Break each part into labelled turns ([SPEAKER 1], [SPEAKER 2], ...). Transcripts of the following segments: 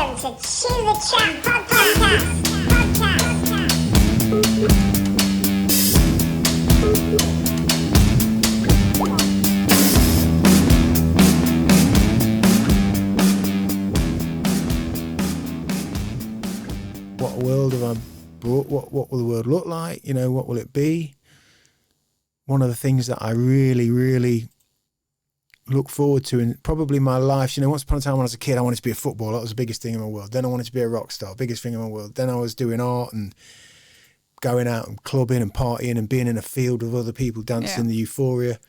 [SPEAKER 1] Welcome to Chew the Chat podcast.
[SPEAKER 2] What world have I brought? What will the world look like? You know, what will it be? One of the things that I really, really look forward to in probably my life, you know, once upon a time when I was a kid, I wanted to be a footballer. That was the biggest thing in my world. Then I wanted to be a rock star, biggest thing in my world. Then I was doing art and going out and clubbing and partying and being in a field with other people, dancing, the euphoria.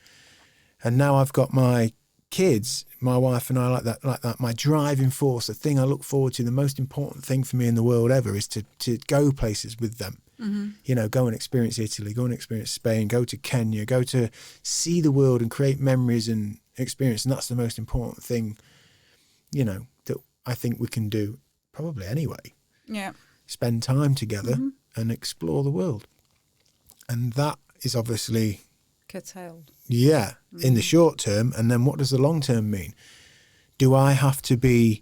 [SPEAKER 2] And now I've got my kids, my wife and I, like that, my driving force, the thing I look forward to, the most important thing for me in the world ever is to go places with them. Mm-hmm. You know, go and experience Italy, go and experience Spain, go to Kenya, go to see the world and create memories and experience. And that's the most important thing, you know, that I think we can do probably anyway.
[SPEAKER 3] Yeah.
[SPEAKER 2] Spend time together and explore the world. And that is obviously
[SPEAKER 3] curtailed.
[SPEAKER 2] Yeah, in the short term. And then what does the long term mean? Do I have to be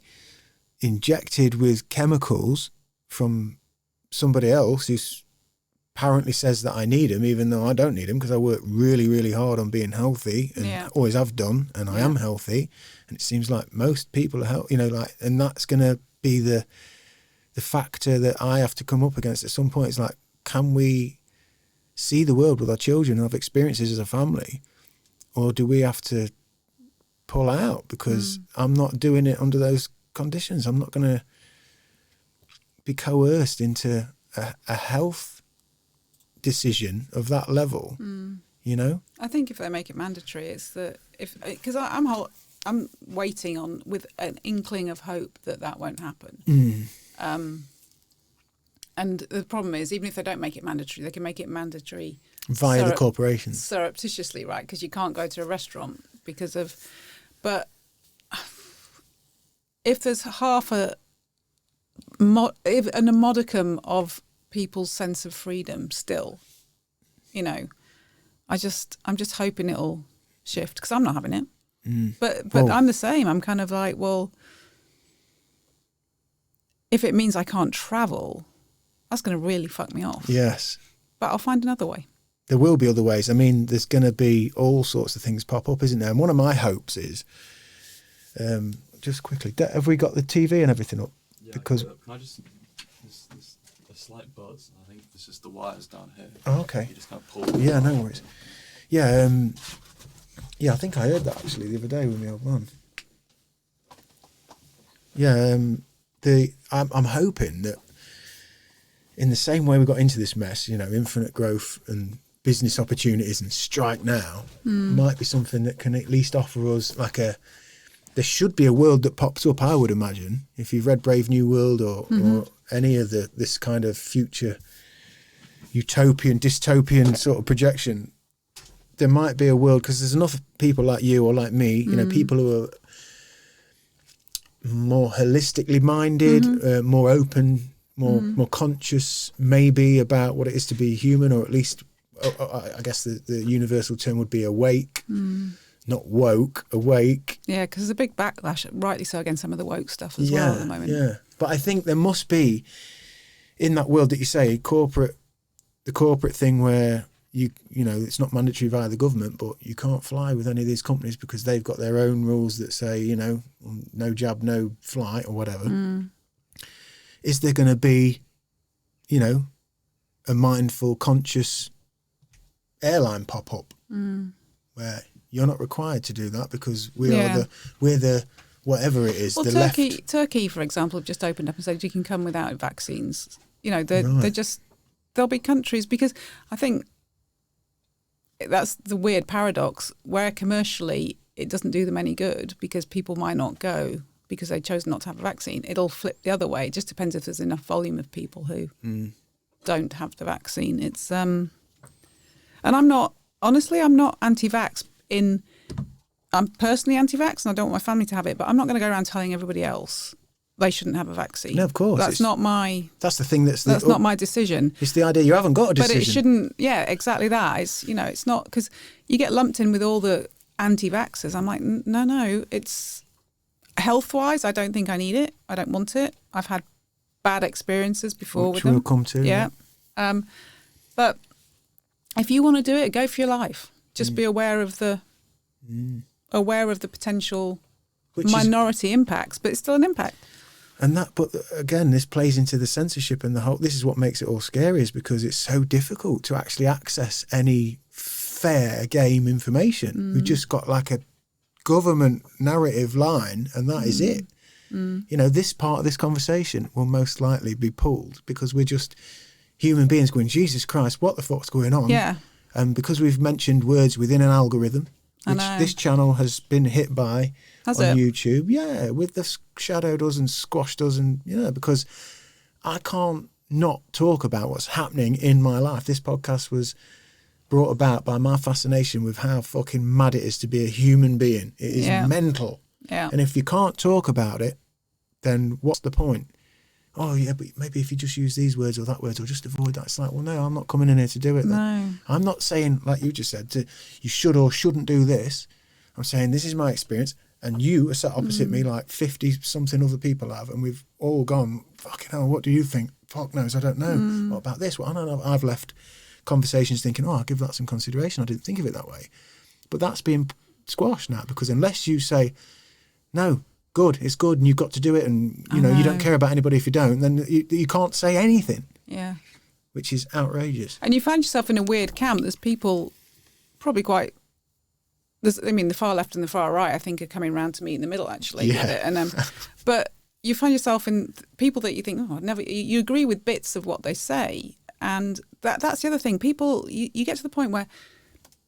[SPEAKER 2] injected with chemicals from somebody else who apparently says that I need them, even though I don't need them, because I work really, really hard on being healthy and always have done, and I am healthy. And it seems like most people are healthy, you know, like, and that's going to be the factor that I have to come up against at some point. It's like, can we see the world with our children and have experiences as a family, or do we have to pull out because I'm not doing it under those conditions? I'm not going to be coerced into a health decision of that level, you know? I
[SPEAKER 3] think if they make it mandatory, it's that because I'm waiting on with an inkling of hope that won't happen. And the problem is, even if they don't make it mandatory, they can make it mandatory
[SPEAKER 2] via the corporations
[SPEAKER 3] surreptitiously, right? Because you can't go to a restaurant because of. But if there's a modicum of people's sense of freedom still, you know, I'm just hoping it'll shift, because I'm not having it. But I'm the same. I'm kind of like, well, if it means I can't travel, that's going to really fuck me off.
[SPEAKER 2] Yes.
[SPEAKER 3] But I'll find another way.
[SPEAKER 2] There will be other ways. I mean, there's going to be all sorts of things pop up, isn't there? And one of my hopes is, just quickly, have we got the TV and everything up?
[SPEAKER 4] Yeah,
[SPEAKER 2] because
[SPEAKER 4] can I just, there's a slight buzz. I think this is the wires down here.
[SPEAKER 2] Oh, okay.
[SPEAKER 4] You just can't pull.
[SPEAKER 2] Yeah, no worries. Yeah, I think I heard that actually the other day with my old man. Yeah, I'm hoping that in the same way we got into this mess, you know, infinite growth and business opportunities and strike now might be something that can at least offer us like there should be a world that pops up, I would imagine, if you've read Brave New World or any of this kind of future utopian, dystopian sort of projection. There might be a world, because there's enough people like you or like me, you know, people who are more holistically minded, more open, more conscious maybe about what it is to be human, or at least I guess the universal term would be awake, not woke, awake.
[SPEAKER 3] Yeah, because there's a big backlash, rightly so, against some of the woke stuff as well at the moment.
[SPEAKER 2] Yeah, but I think there must be, in that world that you say, the corporate thing where you know, it's not mandatory via the government, but you can't fly with any of these companies because they've got their own rules that say, you know, no jab, no flight or whatever. Is there going to be, you know, a mindful, conscious airline pop up where you're not required to do that because we're the whatever it is,
[SPEAKER 3] well,
[SPEAKER 2] the
[SPEAKER 3] Turkey, for example, have just opened up and said you can come without vaccines. You know, there'll be countries, because I think that's the weird paradox where commercially it doesn't do them any good because people might not go because they chose not to have a vaccine. It'll flip the other way. It just depends if there's enough volume of people who don't have the vaccine. It's and I'm not anti-vax. I'm personally anti-vax and I don't want my family to have it, but I'm not going to go around telling everybody else they shouldn't have a vaccine.
[SPEAKER 2] No, of course.
[SPEAKER 3] That's
[SPEAKER 2] the thing that's
[SPEAKER 3] not my decision.
[SPEAKER 2] It's the idea you haven't got a decision.
[SPEAKER 3] But it shouldn't, exactly that. It's, you know, it's not, because you get lumped in with all the anti-vaxxers. I'm like, no, it's health-wise, I don't think I need it. I don't want it. I've had bad experiences before
[SPEAKER 2] Which
[SPEAKER 3] with them.
[SPEAKER 2] we'll come to.
[SPEAKER 3] Yeah. But if you want to do it, go for your life. Just be aware of the potential minority impacts, but it's still an impact.
[SPEAKER 2] And that, but again, this plays into the censorship and the whole. This is what makes it all scary, is because it's so difficult to actually access any fair game information. We've just got like a government narrative line, and that is it. You know, this part of this conversation will most likely be pulled because we're just human beings going, Jesus Christ, what the fuck's going on?
[SPEAKER 3] Yeah.
[SPEAKER 2] And because we've mentioned words within an algorithm, which this channel has been hit by on YouTube. Yeah, with the shadowed us and squashed us, and because I can't not talk about what's happening in my life. This podcast was brought about by my fascination with how fucking mad it is to be a human being. It is mental. Yeah. And if you can't talk about it, then what's the point? Oh, yeah, but maybe if you just use these words or that words or just avoid that. It's like, well, no, I'm not coming in here to do it. No. I'm not saying, like you just said, you should or shouldn't do this. I'm saying this is my experience, and you are sat opposite me like 50-something other people have, and we've all gone, fucking hell, what do you think? Fuck knows, I don't know. What about this? Well, I don't know. I've left conversations thinking, I'll give that some consideration. I didn't think of it that way. But that's being squashed now, because unless you say, no, good, it's good, and you've got to do it, and you don't care about anybody if you don't, then you can't say anything. Yeah. Which is outrageous.
[SPEAKER 3] And you find yourself in a weird camp. There's people probably the far left and the far right, I think, are coming round to meet in the middle, actually. Yeah. With it. And but you find yourself in people that you think, you agree with bits of what they say. And that's the other thing. People, you get to the point where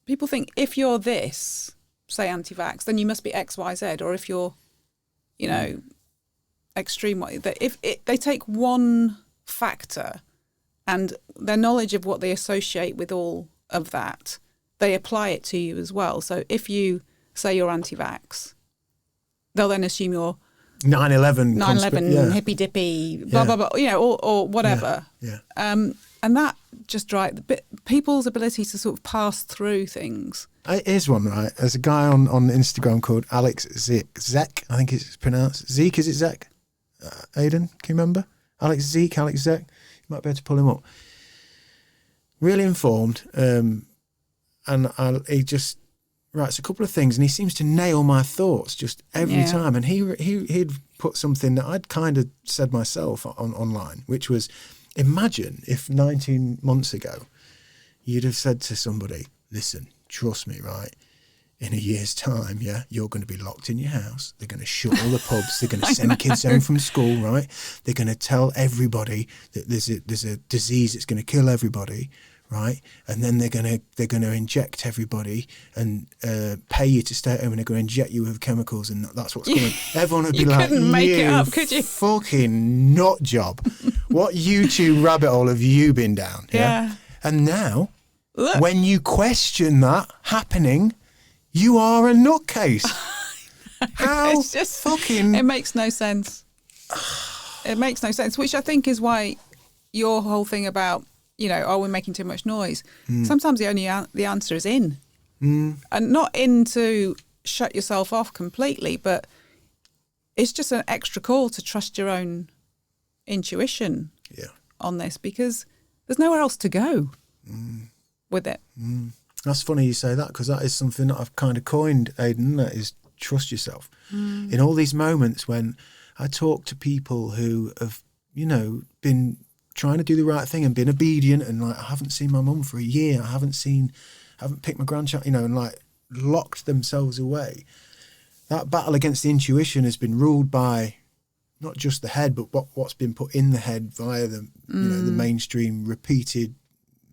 [SPEAKER 3] people think if you're this, say anti-vax, then you must be X, Y, Z. Or if you're, extreme, if they take one factor and their knowledge of what they associate with all of that, they apply it to you as well. So if you say you're anti-vax, they'll then assume you're
[SPEAKER 2] 9/11
[SPEAKER 3] hippy dippy, blah blah blah, or whatever. Yeah. And that just people's ability to sort of pass through things.
[SPEAKER 2] Here's one, right? There's a guy on Instagram called Alex Zek. I think it's pronounced Zeke. Is it Zek? Aidan, can you remember? Alex Zek. You might be able to pull him up. Really informed, and he just writes a couple of things, and he seems to nail my thoughts just every time. And he'd put something that I'd kind of said myself online, which was, imagine if 19 months ago you'd have said to somebody, listen, trust me, right? In a year's time, you're going to be locked in your house. They're going to shut all the pubs. They're going to send kids home from school, right? They're going to tell everybody that there's a disease that's going to kill everybody, right? And then they're going to inject everybody and pay you to stay at home, and they're going to inject you with chemicals, and that's what's coming. Everyone would be like,
[SPEAKER 3] couldn't make it up, could you?
[SPEAKER 2] Fucking nut job. What YouTube rabbit hole have you been down? Yeah. And now, look, when you question that happening, you are a nutcase. How
[SPEAKER 3] it's just
[SPEAKER 2] fucking...
[SPEAKER 3] It makes no sense. It makes no sense, which I think is why your whole thing about, are we making too much noise? Sometimes the answer is in. And not in to shut yourself off completely, but it's just an extra call to trust your own intuition on this, because there's nowhere else to go with it.
[SPEAKER 2] That's funny you say that, because that is something that I've kind of coined, Aidan, that is trust yourself. In all these moments when I talk to people who have, been trying to do the right thing and been obedient, and like, I haven't seen my mum for a year, I haven't picked my grandchild, and like locked themselves away. That battle against the intuition has been ruled by not just the head, but what's been put in the head via the the mainstream repeated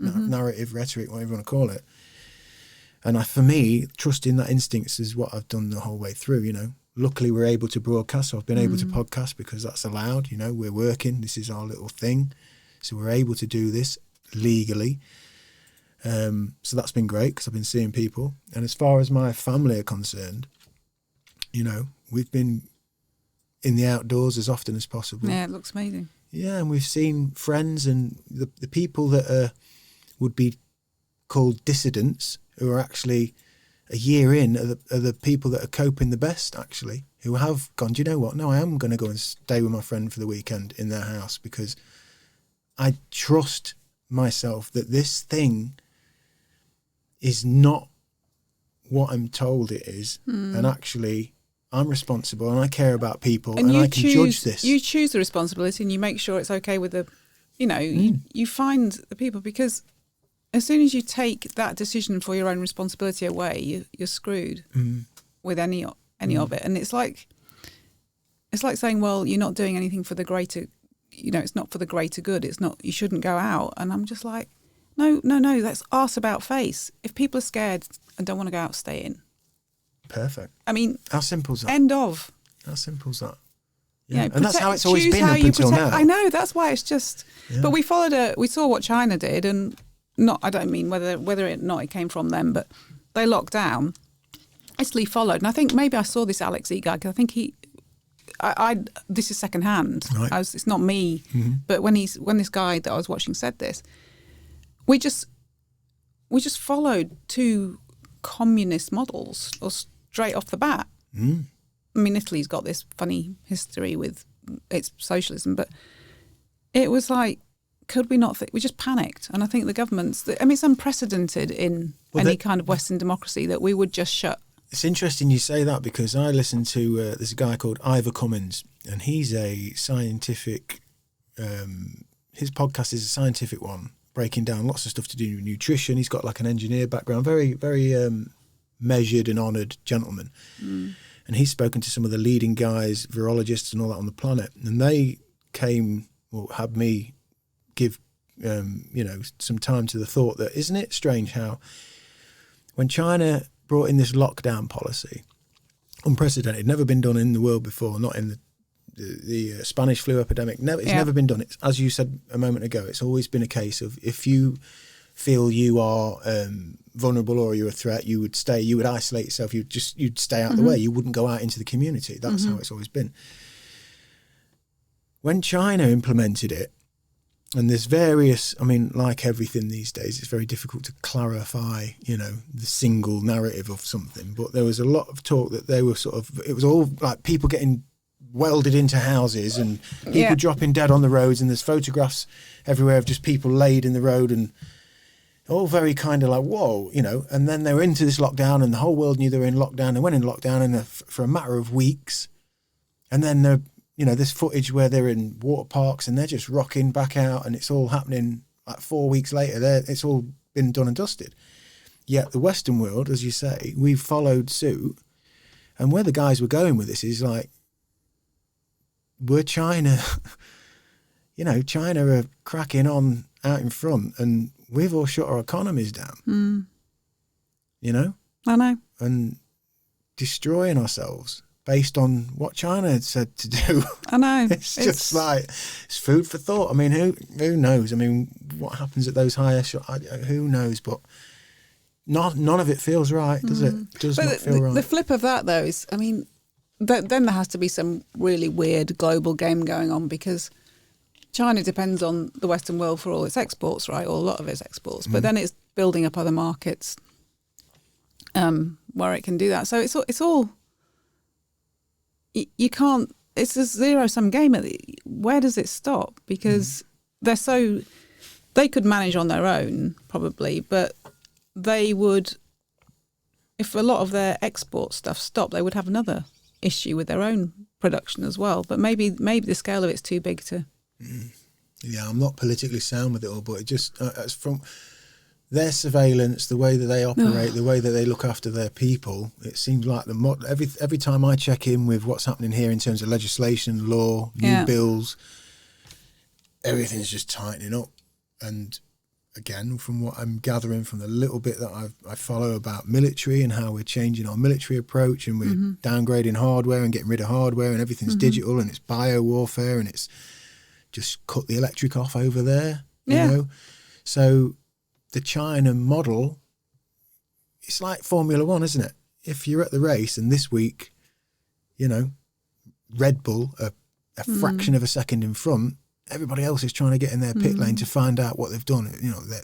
[SPEAKER 2] narrative, rhetoric, whatever you want to call it. And for me, trusting that instincts is what I've done the whole way through. Luckily we're able to broadcast, so I've been able to podcast because that's allowed. We're working, this is our little thing, so we're able to do this legally. So that's been great, because I've been seeing people. And as far as my family are concerned, we've been in the outdoors as often as possible.
[SPEAKER 3] Yeah, it looks amazing.
[SPEAKER 2] Yeah, and we've seen friends and the people that would be called dissidents, who are actually a year in are the people that are coping the best, actually, who have gone, do you know what? No, I am going to go and stay with my friend for the weekend in their house because I trust myself that this thing is not what I'm told it is. And actually, I'm responsible and I care about people and I can judge this.
[SPEAKER 3] You choose the responsibility and you make sure it's okay with the, you find the people, because as soon as you take that decision for your own responsibility away, you're screwed with any of it. And it's like saying, well, you're not doing anything for the greater, it's not for the greater good. It's not, you shouldn't go out. And I'm just like, no, that's arse about face. If people are scared and don't want to go out, stay in.
[SPEAKER 2] Perfect.
[SPEAKER 3] I mean,
[SPEAKER 2] how simple is that?
[SPEAKER 3] End of.
[SPEAKER 2] How simple is that? Yeah. And that's how it's always been up until now.
[SPEAKER 3] I know, that's why it's just, but we saw what China did, and I don't mean whether or not it came from them, but they locked down. Italy followed. And I think maybe I saw this Alex E guy, because I think this is secondhand.
[SPEAKER 2] Right.
[SPEAKER 3] It's not me, but when this guy that I was watching said this, we just followed two communist models or straight off the bat. I mean, Italy's got this funny history with its socialism, but it was like, could we not think? We just panicked. And I think the governments, it's unprecedented in any kind of Western democracy that we would just shut.
[SPEAKER 2] It's interesting you say that, because I listened to, there's a guy called Ivor Cummins, and he's a scientific, his podcast is a scientific one, breaking down lots of stuff to do with nutrition. He's got like an engineer background, very, very measured and honoured gentleman. And he's spoken to some of the leading guys, virologists and all that on the planet. And they had me give, some time to the thought that, isn't it strange how when China brought in this lockdown policy, unprecedented, never been done in the world before, not in the Spanish flu epidemic, it's never been done. It's, as you said a moment ago, it's always been a case of, if you feel you are vulnerable or you're a threat, you would stay, you would isolate yourself, you'd stay out of the way, you wouldn't go out into the community. That's how it's always been. When China implemented it, and there's various, like everything these days, it's very difficult to clarify, the single narrative of something, but there was a lot of talk that they were it was all like people getting welded into houses and people dropping dead on the roads, and there's photographs everywhere of just people laid in the road, and all very kind of like, whoa, and then they were into this lockdown, and the whole world knew they were in lockdown. They went in lockdown for a matter of weeks, and then there's footage where they're in water parks and they're just rocking back out, and it's all happening like 4 weeks later. It's all been done and dusted. Yet the Western world, as you say, we've followed suit, and where the guys were going with this is like, we're China, China are cracking on out in front, and we've all shut our economies down, I know, and destroying ourselves based on what China had said to do. I know. It's just like, it's food for thought. Who knows? What happens at those higher who knows? But none of it feels right, does it? It does not feel right.
[SPEAKER 3] The flip of that, though, is, then there has to be some really weird global game going on, because China depends on the Western world for all its exports, right? Or a lot of its exports. But then it's building up other markets where it can do that. So it's all... You can't, it's a zero-sum game. Where does it stop? Because they could manage on their own, probably, but they would, if a lot of their export stuff stopped, they would have another issue with their own production as well. But maybe the scale of it's too big to...
[SPEAKER 2] Yeah, I'm not politically sound with it all, but it just, from their surveillance, the way that they operate, the way that they look after their people, it seems like every time I check in with what's happening here in terms of legislation, law, new bills, everything's just tightening up. And again, from what I'm gathering from the little bit that I follow about military and how we're changing our military approach, and we're downgrading hardware and getting rid of hardware, and everything's digital, and it's bio warfare, and it's just cut the electric off over there, you know? So the China model, it's like Formula One, isn't it? If you're at the race and this week, Red Bull are a fraction of a second in front, everybody else is trying to get in their pit lane to find out what they've done.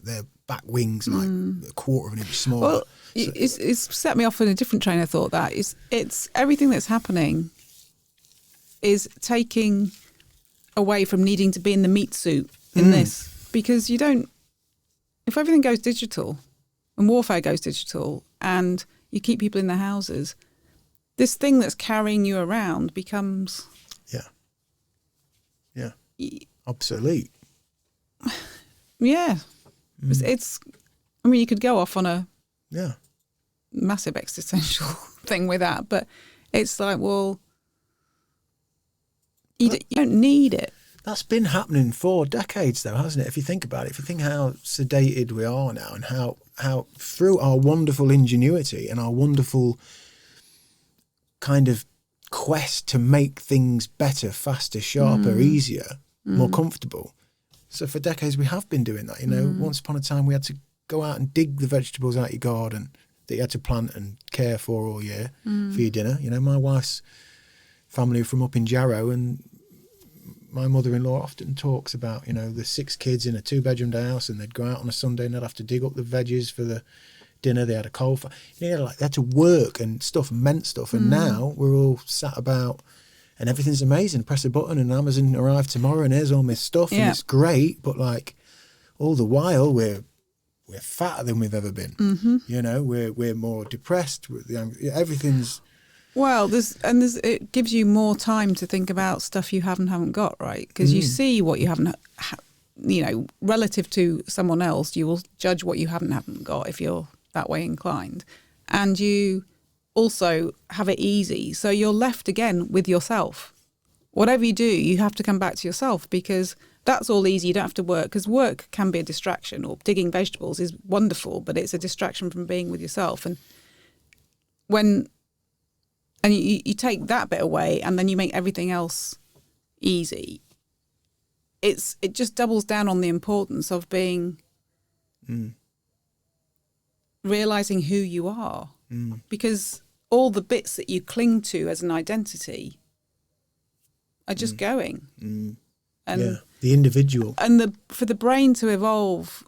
[SPEAKER 2] Their back wings like a quarter of an inch smaller.
[SPEAKER 3] Well, It's set me off in a different train of thought. That it's everything that's happening is taking away from needing to be in the meat suit in this, because you don't. If everything goes digital, and warfare goes digital, and you keep people in their houses, this thing that's carrying you around becomes
[SPEAKER 2] obsolete.
[SPEAKER 3] Yeah, it's. I mean, you could go off on a massive existential thing with that, but it's like, well, you don't need it.
[SPEAKER 2] That's been happening for decades, though, hasn't it? If you think about it, if you think how sedated we are now, and how through our wonderful ingenuity and our wonderful kind of quest to make things better, faster, sharper, easier, more comfortable. So for decades we have been doing that. You know, once upon a time we had to go out and dig the vegetables out your garden that you had to plant and care for all year for your dinner. You know, my wife's family are from up in Jarrow, and my mother-in-law often talks about, you know, the 6 kids in a 2-bedroom house, and they'd go out on a Sunday and they'd have to dig up the veggies for the dinner. They had a coal fire. You know, like they had to work, and stuff meant stuff. And now we're all sat about and everything's amazing. Press a button and Amazon arrived tomorrow and here's all my stuff and it's great. But like all the while we're fatter than we've ever been. You know, we're more depressed. Everything's...
[SPEAKER 3] Well, it gives you more time to think about stuff you haven't got, right? Because you see what you haven't, you know, relative to someone else, you will judge what you haven't got if you're that way inclined. And you also have it easy. So you're left again with yourself. Whatever you do, you have to come back to yourself, because that's all easy. You don't have to work, because work can be a distraction, or digging vegetables is wonderful, but it's a distraction from being with yourself. And you take that bit away and then you make everything else easy. It just doubles down on the importance of being, realizing who you are, because all the bits that you cling to as an identity are just going. And
[SPEAKER 2] the individual.
[SPEAKER 3] And for the brain to evolve,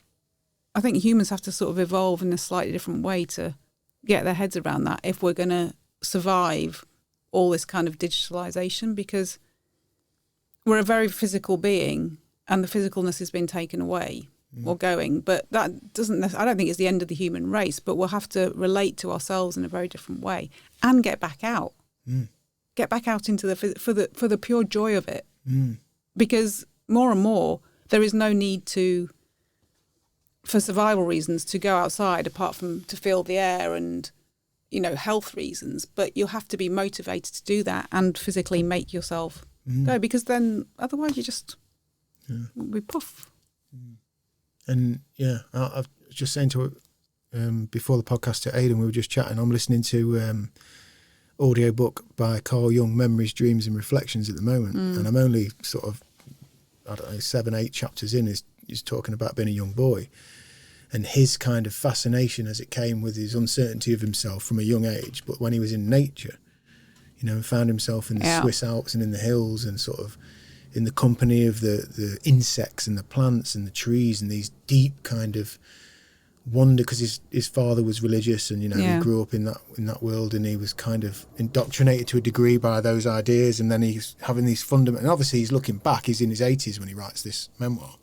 [SPEAKER 3] I think humans have to sort of evolve in a slightly different way to get their heads around that if we're going to survive all this kind of digitalization, because we're a very physical being and the physicalness has been taken away or going. But that doesn't, I don't think it's the end of the human race, but we'll have to relate to ourselves in a very different way and get back out. Get back out into for the pure joy of it. Because more and more there is no need for survival reasons to go outside, apart from to feel the air and, you know, health reasons. But you'll have to be motivated to do that and physically make yourself go, because then otherwise you just we poof.
[SPEAKER 2] And I was just saying to before the podcast to Aidan, we were just chatting, I'm listening to audio book by Carl Jung, Memories, Dreams and Reflections at the moment, and I'm only sort of, I don't know, 7-8 chapters in. He's talking about being a young boy and his kind of fascination as it came with his uncertainty of himself from a young age, but when he was in nature, you know, found himself in the Swiss Alps and in the hills and sort of in the company of the insects and the plants and the trees and these deep kind of wonder, because his father was religious and, you know, he grew up in that world, and he was kind of indoctrinated to a degree by those ideas, and then he's having these fundamental, and obviously he's looking back, he's in his 80s when he writes this memoir,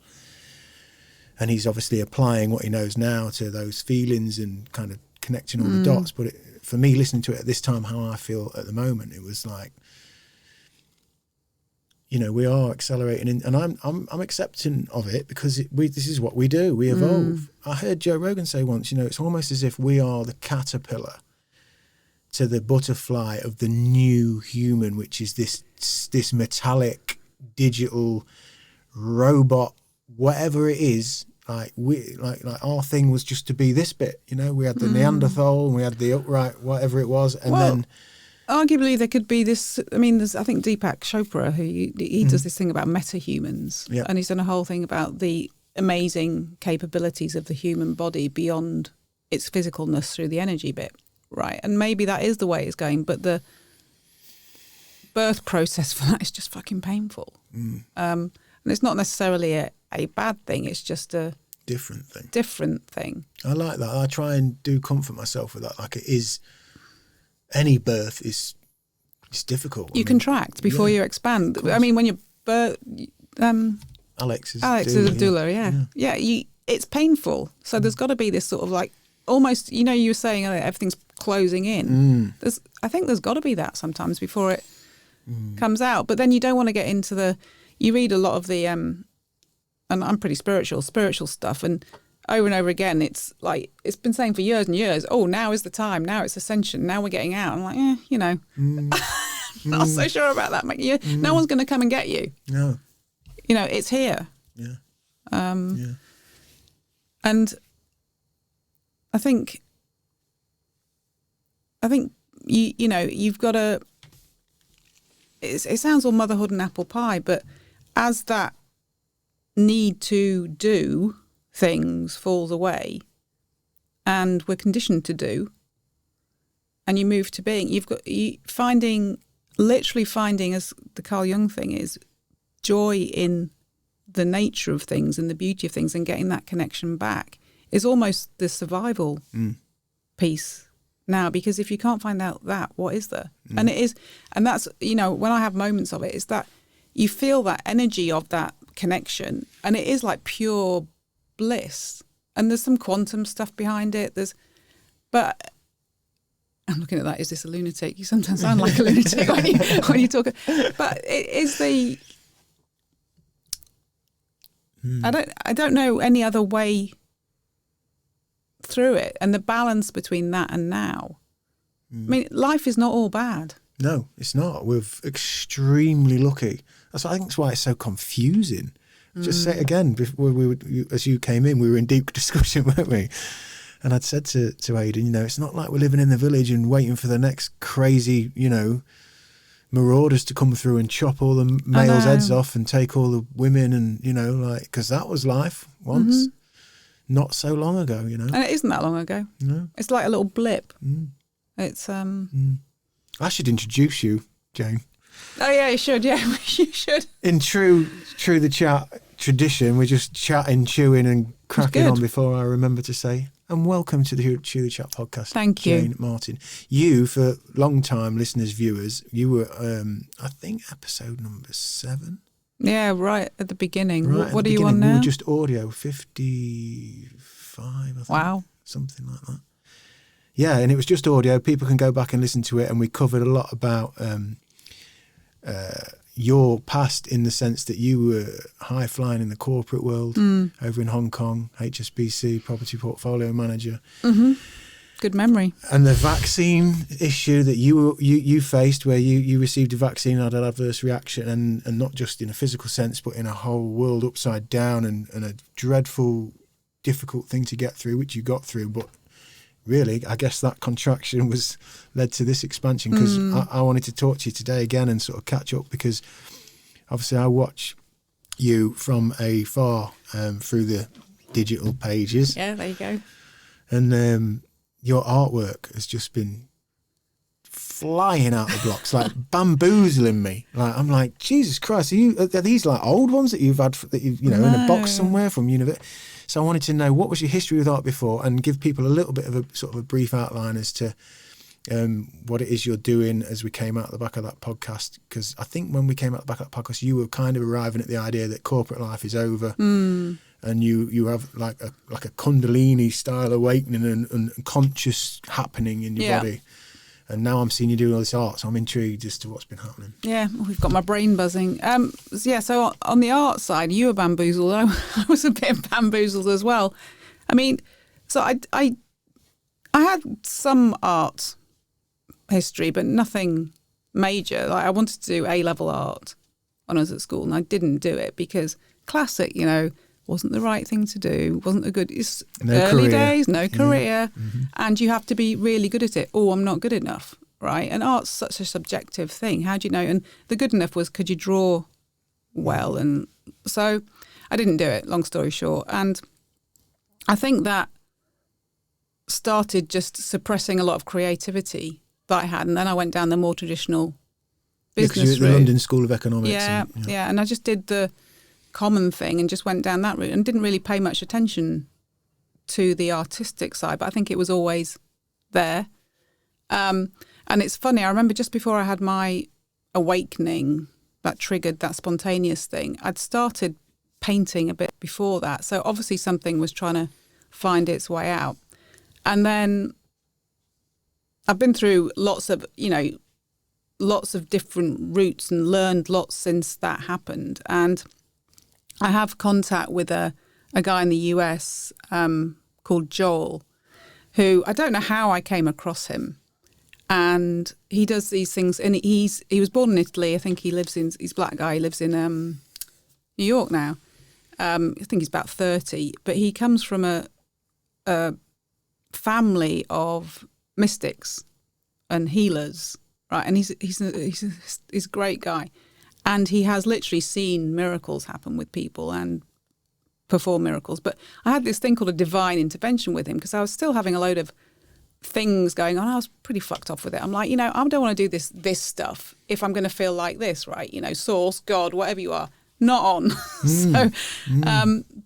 [SPEAKER 2] and he's obviously applying what he knows now to those feelings and kind of connecting all the dots. But for me, listening to it at this time, how I feel at the moment, it was like, you know, we are accelerating, and I'm accepting of it, because this is what we do. We evolve. I heard Joe Rogan say once, you know, it's almost as if we are the caterpillar to the butterfly of the new human, which is this metallic, digital robot, whatever it is. Like our thing was just to be this bit. You know, we had the Neanderthal and we had the upright, whatever it was, and then.
[SPEAKER 3] Arguably, there could be this. I mean, I think Deepak Chopra, who he does this thing about meta-humans, and he's done a whole thing about the amazing capabilities of the human body beyond its physicalness through the energy bit, right? And maybe that is the way it's going, but the birth process for that is just fucking painful. And it's not necessarily a bad thing. It's just
[SPEAKER 2] different thing.
[SPEAKER 3] Different thing.
[SPEAKER 2] I like that. I try and do comfort myself with that. Like it is, any birth is, it's difficult.
[SPEAKER 3] You contract before you expand. I mean, when you're
[SPEAKER 2] Alex is
[SPEAKER 3] a doula, yeah. It's painful. So there's got to be this sort of like, almost, you were saying everything's closing in. I think there's got to be that sometimes before it comes out. But then you don't want to get into you read a lot of the, and I'm pretty spiritual stuff, and over again, it's like, it's been saying for years and years, oh, now is the time, now it's ascension, now we're getting out. I'm like, not so sure about that. No one's going to come and get you.
[SPEAKER 2] No.
[SPEAKER 3] It's here.
[SPEAKER 2] Yeah.
[SPEAKER 3] And I think you've got to. It sounds all motherhood and apple pie, but as that need to do things falls away, and we're conditioned to do, and you move to being, literally finding, as the Carl Jung thing is, joy in the nature of things and the beauty of things, and getting that connection back is almost the survival piece now, because if you can't find out that, what is there? And it is, and that's, when I have moments of it, is that you feel that energy of that connection, and it is like pure bliss, and there's some quantum stuff behind it. But I'm looking at that, is this a lunatic? You sometimes sound like a lunatic when you talk, but it is the, I don't know any other way through it, and the balance between that and now. I mean, life is not all bad.
[SPEAKER 2] No, it's not. We're extremely lucky. I think that's why it's so confusing. Just say it again, before as you came in, we were in deep discussion, weren't we? And I'd said to Aidan, it's not like we're living in the village and waiting for the next crazy, marauders to come through and chop all the males' heads off and take all the women, and because that was life once, not so long ago, And
[SPEAKER 3] it isn't that long ago.
[SPEAKER 2] No,
[SPEAKER 3] it's like a little blip. It's
[SPEAKER 2] I should introduce you, Jane.
[SPEAKER 3] Oh yeah, you should. Yeah, you should.
[SPEAKER 2] In true the chat tradition, we're just chatting, chewing, and cracking on before I remember to say, and welcome to the Chew the Chat podcast.
[SPEAKER 3] Thank you,
[SPEAKER 2] Jane Martin. You, for long-time listeners, viewers, you were, I think, episode number 7.
[SPEAKER 3] Yeah, right at the beginning.
[SPEAKER 2] Right
[SPEAKER 3] what are you on now?
[SPEAKER 2] We were just audio, 55, I think.
[SPEAKER 3] Wow.
[SPEAKER 2] Something like that. Yeah, and it was just audio. People can go back and listen to it, and we covered a lot about your past, in the sense that you were high flying in the corporate world over in Hong Kong, HSBC, property portfolio manager.
[SPEAKER 3] Good memory.
[SPEAKER 2] And the vaccine issue that you faced, where you received a vaccine, had an adverse reaction, and not just in a physical sense, but in a whole world upside down, and a dreadful, difficult thing to get through, which you got through. But really, I guess that contraction led to this expansion, because I wanted to talk to you today again and sort of catch up, because obviously I watch you from afar through the digital pages.
[SPEAKER 3] Yeah, there you go.
[SPEAKER 2] And your artwork has just been flying out the blocks, like bamboozling me. Like, I'm like, Jesus Christ, are these like old ones that you've had, in a box somewhere from university? So I wanted to know, what was your history with art before, and give people a little bit of a sort of a brief outline as to what it is you're doing as we came out the back of that podcast. Because I think when we came out the back of that podcast, you were kind of arriving at the idea that corporate life is over, and you have like a Kundalini style awakening and conscious happening in your body. And now I'm seeing you doing all this art, so I'm intrigued as to what's been happening. Yeah,
[SPEAKER 3] we've got my brain buzzing. So on the art side, you were bamboozled. I was a bit bamboozled as well. I mean, so I had some art history, but nothing major. Like, I wanted to do A-level art when I was at school, and I didn't do it because classic, wasn't the right thing to do. Wasn't a good. It's early days, no career, and you have to be really good at it. Oh, I'm not good enough, right? And art's such a subjective thing. How do you know? And the good enough was, could you draw well? And so I didn't do it. Long story short, and I think that started just suppressing a lot of creativity that I had, and then I went down the more traditional business
[SPEAKER 2] route. The London School of Economics.
[SPEAKER 3] Yeah, and I just did the common thing and just went down that route and didn't really pay much attention to the artistic side, but I think it was always there. And it's funny, I remember just before I had my awakening that triggered that spontaneous thing, I'd started painting a bit before that. So obviously something was trying to find its way out. And then I've been through lots of different routes and learned lots since that happened. And I have contact with a guy in the US called Joel, who I don't know how I came across him. And he does these things, and he was born in Italy. I think he's a black guy. He lives in New York now. I think he's about 30, but he comes from a family of mystics and healers, right? And he's a great guy, and he has literally seen miracles happen with people and perform miracles. But I had this thing called a divine intervention with him because I was still having a load of things going on. I was pretty fucked off with it. I'm like, I don't want to do this stuff if I'm going to feel like this, right? Source, God, whatever you are, not on.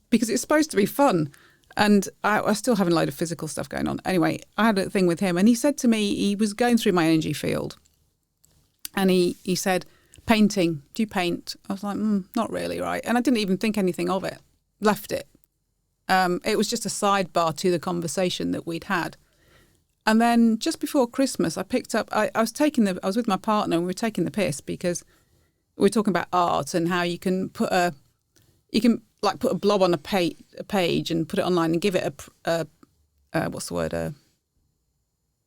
[SPEAKER 3] Because it's supposed to be fun. And I was still having a load of physical stuff going on. Anyway, I had a thing with him and he said to me, he was going through my energy field. And he said, painting, do you paint? I was like, not really, right? And I didn't even think anything of it, left it. It was just a sidebar to the conversation that we'd had. And then just before Christmas, I picked up, I was with my partner and we were taking the piss because we were talking about art and how you can put a blob on a page and put it online and give it a what's the word? A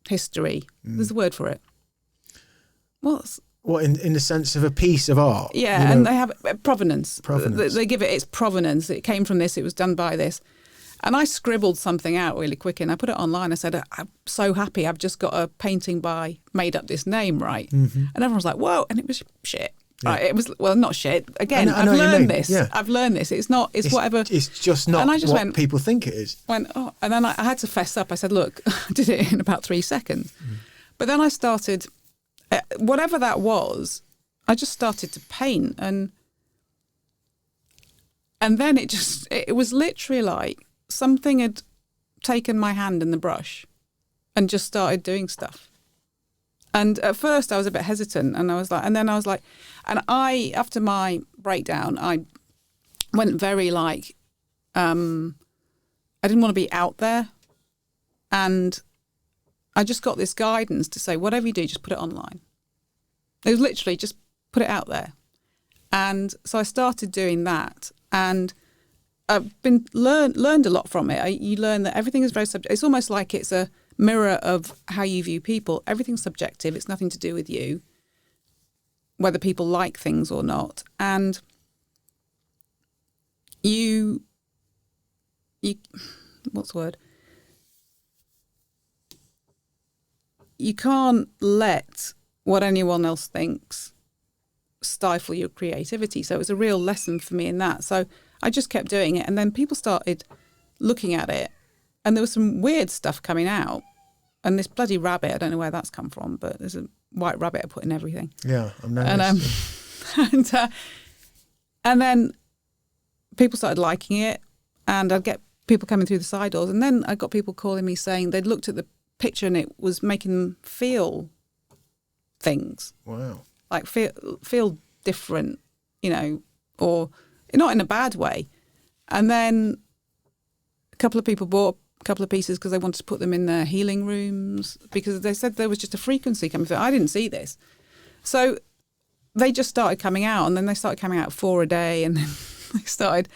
[SPEAKER 3] history. There's a word for it.
[SPEAKER 2] What in the sense of a piece of art?
[SPEAKER 3] Yeah, and they have provenance. They give it its provenance. It came from this. It was done by this. And I scribbled something out really quick and I put it online. I said, I'm so happy I've just got a painting made up this name, right? Mm-hmm. And everyone was like, whoa. And it was shit. Yeah. Right? It was, not shit. Again, I've learned this. Yeah. I've learned this. It's whatever.
[SPEAKER 2] It's just not what people think it is.
[SPEAKER 3] And then I had to fess up. I said, look, I did it in about 3 seconds. But then I started, whatever that was, I just started to paint. And then it was literally like, something had taken my hand and the brush and just started doing stuff. And at first I was a bit hesitant and after my breakdown, I went very I didn't want to be out there. And I just got this guidance to say, whatever you do, just put it online. It was literally just put it out there. And so I started doing that and I've learned a lot from it. You learn that everything is very subjective. It's almost like it's a mirror of how you view people. Everything's subjective. It's nothing to do with you, whether people like things or not. And you what's the word? You can't let what anyone else thinks stifle your creativity. So it was a real lesson for me in that. So I just kept doing it and then people started looking at it and there was some weird stuff coming out and this bloody rabbit, I don't know where that's come from, but there's a white rabbit I put in everything.
[SPEAKER 2] Yeah, I've noticed.
[SPEAKER 3] And then people started liking it and I'd get people coming through the side doors and then I got people calling me saying they'd looked at the picture and it was making them feel things.
[SPEAKER 2] Wow.
[SPEAKER 3] Like feel different, or not in a bad way. And then a couple of people bought a couple of pieces because they wanted to put them in their healing rooms because they said there was just a frequency coming through. I didn't see this. So they just started coming out and then they started coming out 4 a day and then they started,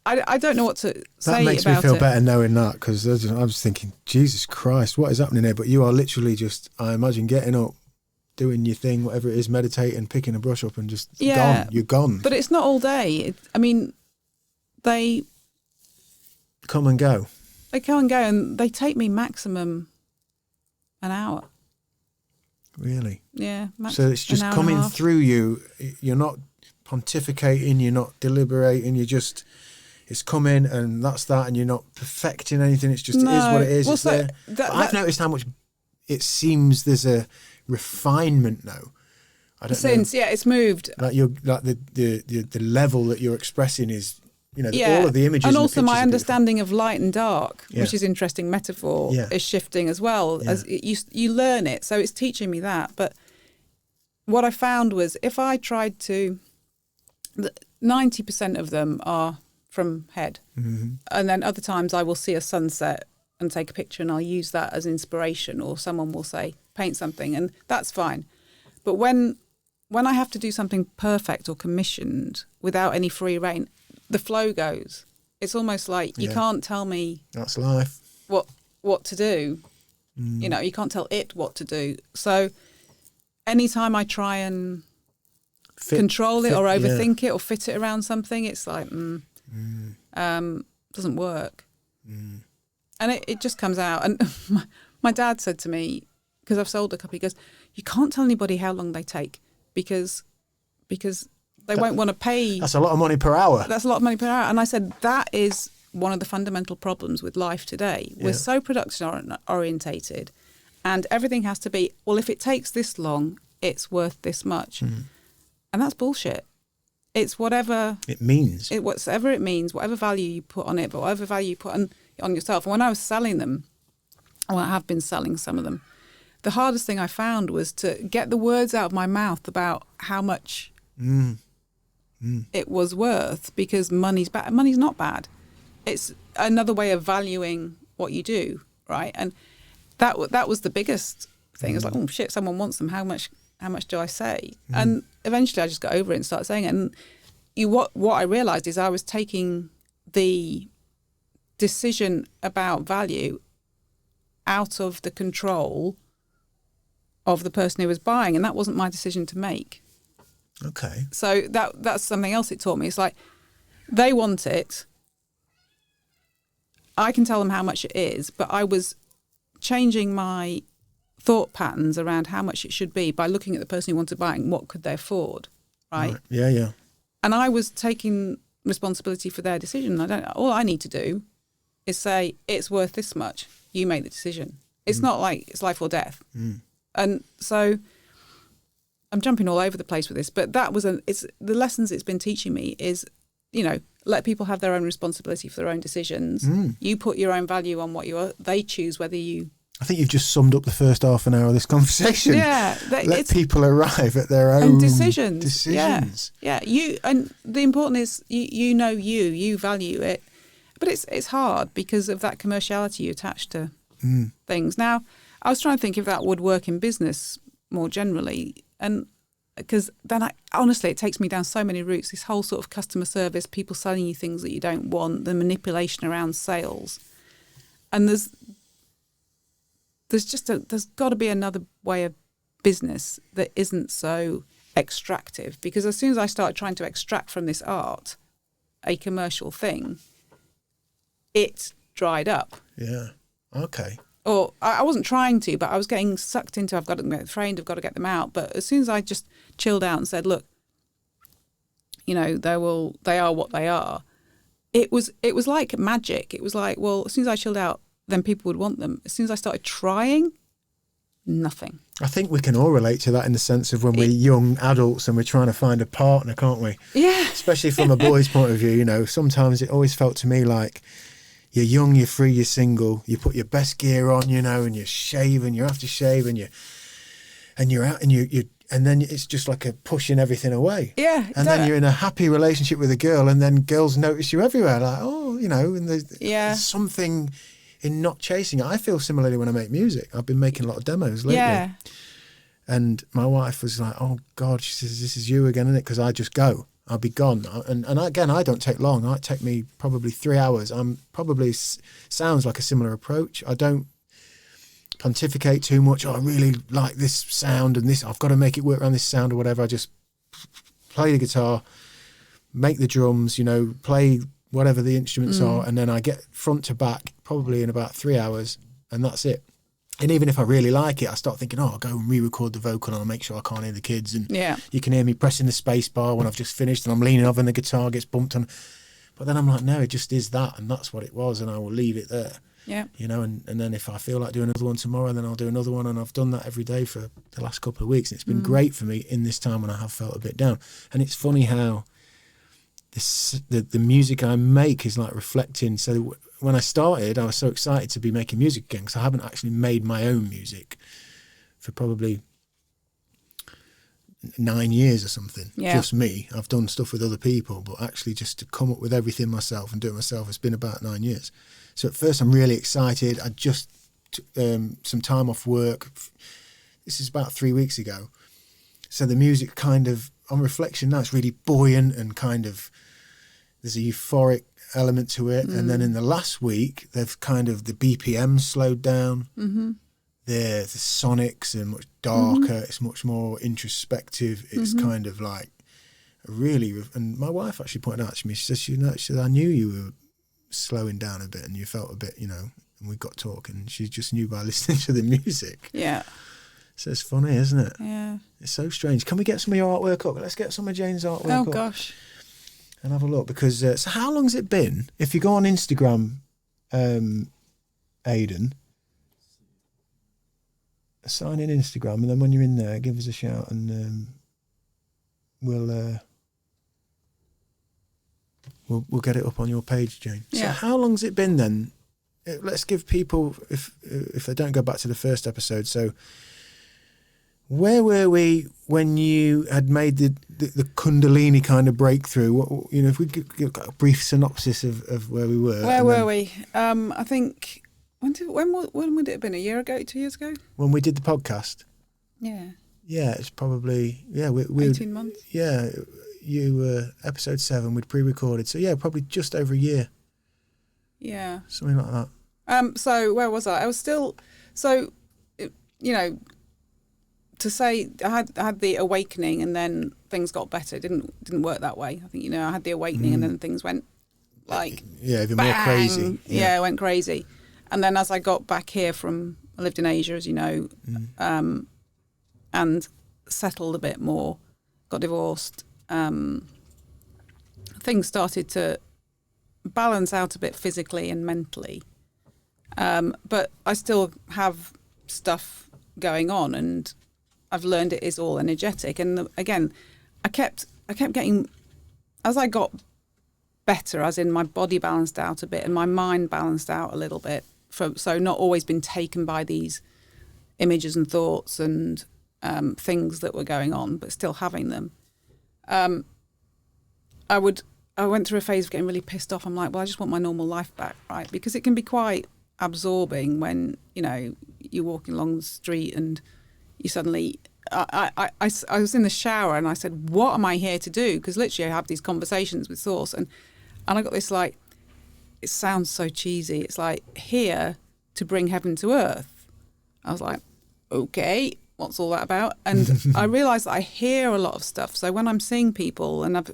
[SPEAKER 3] I don't know what to say about it.
[SPEAKER 2] That makes me feel better knowing that because I was thinking, Jesus Christ, what is happening here? But you are literally just, I imagine, getting up, doing your thing, whatever it is, meditating, picking a brush up and just gone. You're gone.
[SPEAKER 3] But it's not all day. They
[SPEAKER 2] come and go.
[SPEAKER 3] They come and go and they take me maximum an hour.
[SPEAKER 2] Really?
[SPEAKER 3] Yeah.
[SPEAKER 2] So it's just coming through you. You're not pontificating, you're not deliberating, it's coming and that's that and you're not perfecting anything. It's just, it is what it is. Well, it's there. I've noticed how much it seems there's a refinement now. I don't
[SPEAKER 3] Since,
[SPEAKER 2] know.
[SPEAKER 3] yeah, it's moved.
[SPEAKER 2] Like you're like the level that you're expressing is, you know, all of the images
[SPEAKER 3] and
[SPEAKER 2] the
[SPEAKER 3] also
[SPEAKER 2] pictures
[SPEAKER 3] my
[SPEAKER 2] are beautiful.
[SPEAKER 3] understanding of light and dark,
[SPEAKER 2] Yeah.
[SPEAKER 3] which is interesting metaphor,
[SPEAKER 2] Yeah.
[SPEAKER 3] is shifting as well.
[SPEAKER 2] Yeah.
[SPEAKER 3] As you learn it, so it's teaching me that. But what I found was if I tried to, 90% of them are from head, and then other times I will see a sunset and take a picture and I'll use that as inspiration, or someone will say paint something, and that's fine. But when I have to do something perfect or commissioned without any free rein, the flow goes. It's almost like you can't tell me
[SPEAKER 2] That's life.
[SPEAKER 3] what to do. You know, you can't tell it what to do. So anytime I try and control it or overthink it or fit it around something, it's like doesn't work. And it just comes out. And my dad said to me, because I've sold a couple, he goes, you can't tell anybody how long they take because they won't want to pay.
[SPEAKER 2] That's a lot of money per hour.
[SPEAKER 3] That's a lot of money per hour. And I said, that is one of the fundamental problems with life today. We're so production orientated, and everything has to be, well, if it takes this long, it's worth this much. And that's bullshit. It's whatever
[SPEAKER 2] it means.
[SPEAKER 3] Whatever it means, whatever value you put on it, but whatever value you put on yourself. And when I was selling them, well, I have been selling some of them, the hardest thing I found was to get the words out of my mouth about how much it was worth, because money's bad. Money's not bad. It's another way of valuing what you do, right? And that was the biggest thing. It was like, oh shit, someone wants them. How much do I say? And eventually I just got over it and started saying it. And what I realised is I was taking the decision about value out of the control of the person who was buying, and that wasn't my decision to make.
[SPEAKER 2] Okay.
[SPEAKER 3] So that's something else it taught me. It's like, they want it. I can tell them how much it is, but I was changing my thought patterns around how much it should be by looking at the person who wanted to buy it and what could they afford, right?
[SPEAKER 2] Yeah.
[SPEAKER 3] And I was taking responsibility for their decision. All I need to do is say, it's worth this much. You make the decision. It's not like it's life or death. And so I'm jumping all over the place with this, but it's the lessons it's been teaching me is, you know, let people have their own responsibility for their own decisions. You put your own value on what they choose whether you.
[SPEAKER 2] I think you've just summed up the first half an hour of this conversation.
[SPEAKER 3] Yeah.
[SPEAKER 2] Let people arrive at their own
[SPEAKER 3] decisions. Yeah. You, and the important is you value it, but it's hard because of that commerciality you attach to things. Now, I was trying to think if that would work in business more generally, and because then honestly, it takes me down so many routes. This whole sort of customer service, people selling you things that you don't want, the manipulation around sales, and there's got to be another way of business that isn't so extractive. Because as soon as I started trying to extract from this art a commercial thing, it dried up.
[SPEAKER 2] Yeah. Okay.
[SPEAKER 3] Or I wasn't trying to, but I was getting sucked into, I've got to get trained, I've got to get them out. But as soon as I just chilled out and said, look, you know, they are what they are, it was like magic. It was like, well, as soon as I chilled out, then people would want them. As soon as I started trying, nothing.
[SPEAKER 2] I think we can all relate to that in the sense of when we're young adults and we're trying to find a partner, can't we?
[SPEAKER 3] Yeah.
[SPEAKER 2] Especially from a boy's point of view, you know, sometimes it always felt to me like, you're young, you're free, you're single, you put your best gear on, you know, and you're shaving, you're after shave, and you're out, and then it's just like a pushing everything away.
[SPEAKER 3] Yeah.
[SPEAKER 2] And then you're in a happy relationship with a girl, and then girls notice you everywhere, like, oh, you know, and there's something in not chasing it. I feel similarly when I make music. I've been making a lot of demos lately.
[SPEAKER 3] Yeah.
[SPEAKER 2] And my wife was like, oh God, she says, this is you again, isn't it? Because I just go. I'll be gone. And again, I don't take long. It might take me probably 3 hours. I'm probably sounds like a similar approach. I don't pontificate too much. Oh, I really like this sound and this. I've got to make it work around this sound or whatever. I just play the guitar, make the drums, you know, play whatever the instruments are, and then I get front to back probably in about 3 hours, and that's it. And even if I really like it, I start thinking, oh, I'll go and re-record the vocal and I'll make sure I can't hear the kids. And you can hear me pressing the space bar when I've just finished and I'm leaning over and the guitar gets bumped on. But then I'm like, no, it just is that. And that's what it was. And I will leave it there.
[SPEAKER 3] Yeah.
[SPEAKER 2] You know, and then if I feel like doing another one tomorrow, then I'll do another one. And I've done that every day for the last couple of weeks. And it's been great for me in this time when I have felt a bit down. And it's funny how the music I make is like reflecting. So when I started, I was so excited to be making music again because I haven't actually made my own music for probably 9 years or something.
[SPEAKER 3] Yeah.
[SPEAKER 2] Just me. I've done stuff with other people, but actually just to come up with everything myself and do it myself, it's been about 9 years. So at first I'm really excited. I just took some time off work. This is about 3 weeks ago. So the music kind of, on reflection now, it's really buoyant and kind of, there's a euphoric element to it. And then in the last week, they've kind of, the BPM slowed down. Mm-hmm. The sonics are much darker. It's much more introspective. It's kind of like really, and my wife actually pointed out to me, she said, I knew you were slowing down a bit and you felt a bit, you know, and we got talking. She just knew by listening to the music.
[SPEAKER 3] Yeah.
[SPEAKER 2] So it's funny, isn't it?
[SPEAKER 3] Yeah.
[SPEAKER 2] It's so strange. Can we get some of your artwork up? Let's get some of Jane's artwork up.
[SPEAKER 3] Oh, gosh.
[SPEAKER 2] And have a look. Because, so how long's it been? If you go on Instagram, Aidan, sign in Instagram, and then when you're in there, give us a shout and we'll get it up on your page, Jane.
[SPEAKER 3] Yeah.
[SPEAKER 2] So how long's it been then? Let's give people, if they don't go back to the first episode, so where were we when you had made the Kundalini kind of breakthrough? What, you know, if we could give a brief synopsis of where we were.
[SPEAKER 3] Where were we? I think, when would it have been? A year ago, 2 years ago?
[SPEAKER 2] When we did the podcast?
[SPEAKER 3] Yeah.
[SPEAKER 2] Yeah, it's probably, we
[SPEAKER 3] 18 months?
[SPEAKER 2] Yeah, you were episode 7, we'd pre-recorded. So yeah, probably just over a year.
[SPEAKER 3] Yeah.
[SPEAKER 2] Something like that.
[SPEAKER 3] So where was I? I was still, you know, to say I had the awakening and then things got better. It didn't work that way. I think, you know, I had the awakening and then things went like
[SPEAKER 2] even
[SPEAKER 3] bang!
[SPEAKER 2] more crazy.
[SPEAKER 3] Yeah, it went crazy. And then as I got back here I lived in Asia, as you know, and settled a bit more, got divorced. Things started to balance out a bit physically and mentally. But I still have stuff going on, and I've learned it is all energetic. And again, I kept getting, as I got better, as in my body balanced out a bit and my mind balanced out a little bit, so not always been taken by these images and thoughts and things that were going on, but still having them. I went through a phase of getting really pissed off. I'm like, well, I just want my normal life back, right? Because it can be quite absorbing when, you know, you're walking along the street and you suddenly, I was in the shower and I said, what am I here to do? Because literally I have these conversations with Source and I got this like, it sounds so cheesy. It's like, here to bring heaven to earth. I was like, okay, what's all that about? And I realised that I hear a lot of stuff. So when I'm seeing people, and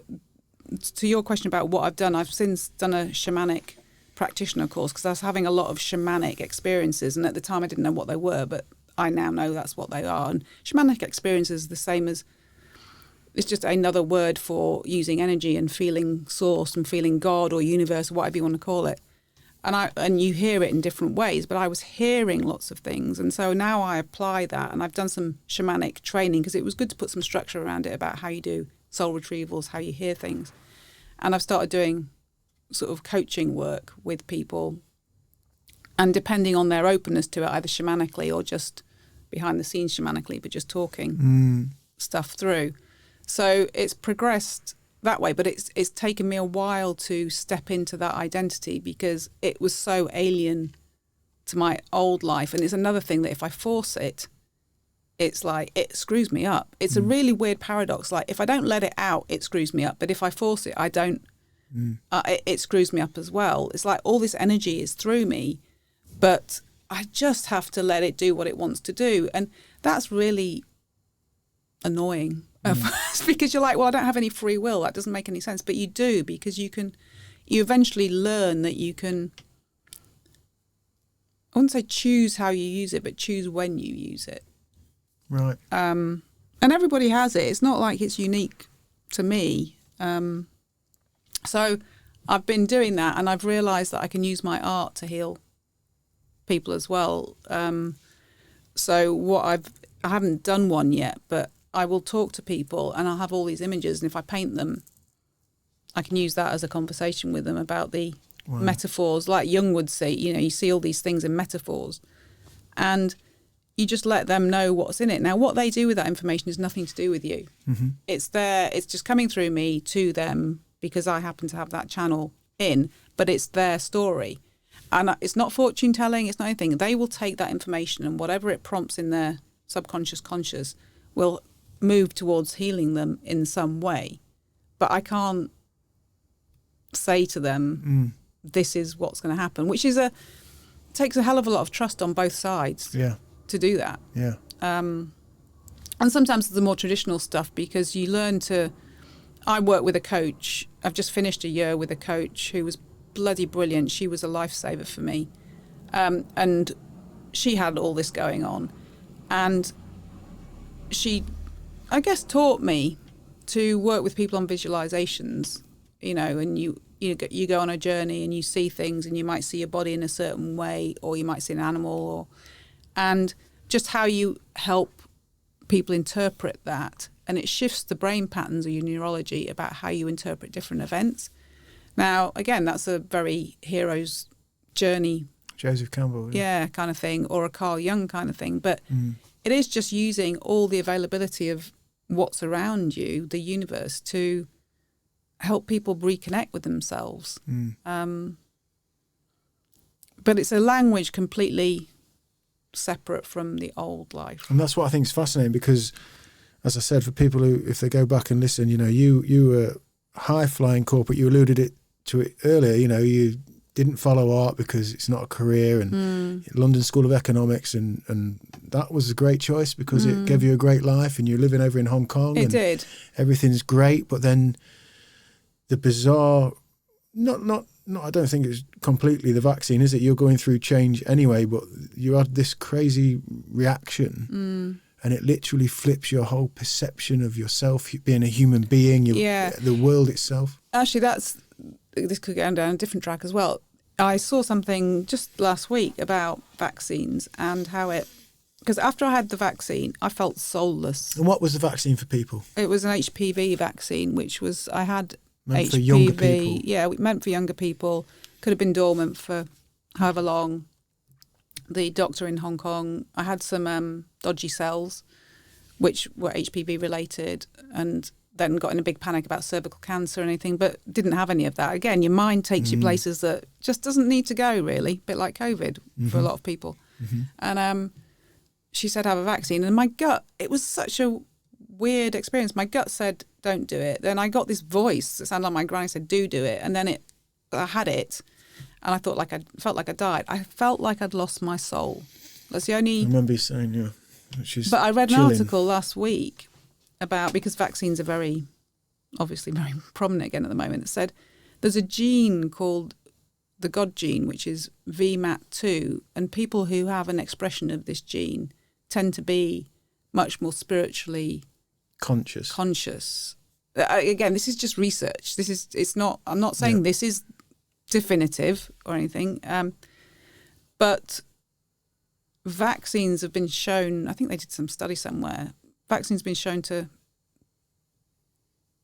[SPEAKER 3] to your question about what I've done, I've since done a shamanic practitioner course because I was having a lot of shamanic experiences, and at the time I didn't know what they were, but I now know that's what they are. And shamanic experiences is the same as, it's just another word for using energy and feeling source and feeling God or universe, whatever you want to call it. And you hear it in different ways, but I was hearing lots of things. And so now I apply that, and I've done some shamanic training because it was good to put some structure around it about how you do soul retrievals, how you hear things. And I've started doing sort of coaching work with people, and depending on their openness to it, either shamanically or just behind the scenes shamanically, but just talking stuff through. So it's progressed that way, but it's taken me a while to step into that identity because it was so alien to my old life. And it's another thing that if I force it, it's like, it screws me up. It's a really weird paradox. Like if I don't let it out, it screws me up. But if I force it, I don't, it screws me up as well. It's like all this energy is through me, but I just have to let it do what it wants to do. And that's really annoying because you're like, well, I don't have any free will. That doesn't make any sense. But you do, because you eventually learn that you can, I wouldn't say choose how you use it, but choose when you use it.
[SPEAKER 2] Right.
[SPEAKER 3] And everybody has it. It's not like it's unique to me. So I've been doing that, and I've realised that I can use my art to heal people as well. So what I haven't done one yet, but I will talk to people and I'll have all these images, and if I paint them, I can use that as a conversation with them about the metaphors, like Jung would say. You see all these things in metaphors, and you just let them know what's in it. Now, what they do with that information is nothing to do with you. Mm-hmm. It's just coming through me to them because I happen to have that channel in, but it's their story. And it's not fortune telling, it's not anything. They will take that information and whatever it prompts in their subconscious conscious will move towards healing them in some way. But I can't say to them, this is what's going to happen, which takes a hell of a lot of trust on both sides to do that.
[SPEAKER 2] Yeah.
[SPEAKER 3] And sometimes it's the more traditional stuff because you learn to... I work with a coach. I've just finished a year with a coach who was bloody brilliant. She was a lifesaver for me. And she had all this going on. And she, I guess, taught me to work with people on visualizations, and you go on a journey and you see things and you might see your body in a certain way, or you might see an animal, and just how you help people interpret that. And it shifts the brain patterns of your neurology about how you interpret different events. Now, again, that's a very hero's journey.
[SPEAKER 2] Joseph Campbell.
[SPEAKER 3] Yeah, kind of thing, or a Carl Jung kind of thing. But it is just using all the availability of what's around you, the universe, to help people reconnect with themselves. But it's a language completely separate from the old life.
[SPEAKER 2] And that's what I think is fascinating because, as I said, for people who, if they go back and listen, you were high-flying corporate. You alluded to it earlier. You didn't follow art because it's not a career, and London School of Economics, and that was a great choice because it gave you a great life, and you're living over in Hong Kong.
[SPEAKER 3] It did.
[SPEAKER 2] Everything's great, but then the bizarre, not I don't think it's completely the vaccine, is it? You're going through change anyway, but you had this crazy reaction. And it literally flips your whole perception of yourself, being a human being, the world itself.
[SPEAKER 3] Actually, this could go down a different track as well. I saw something just last week about vaccines and how because after I had the vaccine, I felt soulless.
[SPEAKER 2] And what was the vaccine for people?
[SPEAKER 3] It was an HPV vaccine, which was, I had
[SPEAKER 2] meant
[SPEAKER 3] HPV.
[SPEAKER 2] For younger people.
[SPEAKER 3] Yeah, meant for younger people. Could have been dormant for however long. The doctor in Hong Kong, I had some dodgy cells, which were HPV related, and then got in a big panic about cervical cancer or anything, but didn't have any of that. Again, your mind takes you places that just doesn't need to go, really, a bit like COVID for a lot of people. And she said, have a vaccine. And my gut, it was such a weird experience. My gut said, don't do it. Then I got this voice that sounded like my granny said, do it. And then I had it. And I felt like I died. I felt like I'd lost my soul. That's the only...
[SPEAKER 2] I remember you saying,
[SPEAKER 3] But I read an article last week because vaccines are obviously very prominent again at the moment, that said there's a gene called the God gene, which is VMAT2, and people who have an expression of this gene tend to be much more spiritually conscious. Again, this is just research. I'm not saying this is definitive or anything, but vaccines have been shown, I think they did some study somewhere, vaccines have been shown to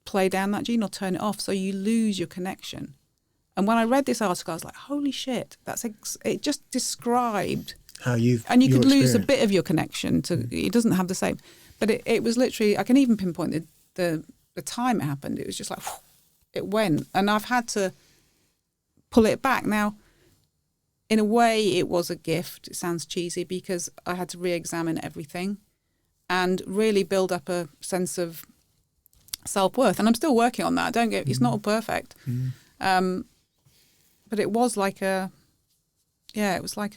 [SPEAKER 3] play down that gene or turn it off, so you lose your connection. And when I read this article, I was like, holy shit, it just described
[SPEAKER 2] how you
[SPEAKER 3] could lose a bit of your connection to, it doesn't have the same, but it was literally, I can even pinpoint the time it happened. It was just like, whew, it went, and I've had to pull it back. Now, in a way, it was a gift. It sounds cheesy because I had to re-examine everything and really build up a sense of self-worth. And I'm still working on that. It's not all perfect. But it was like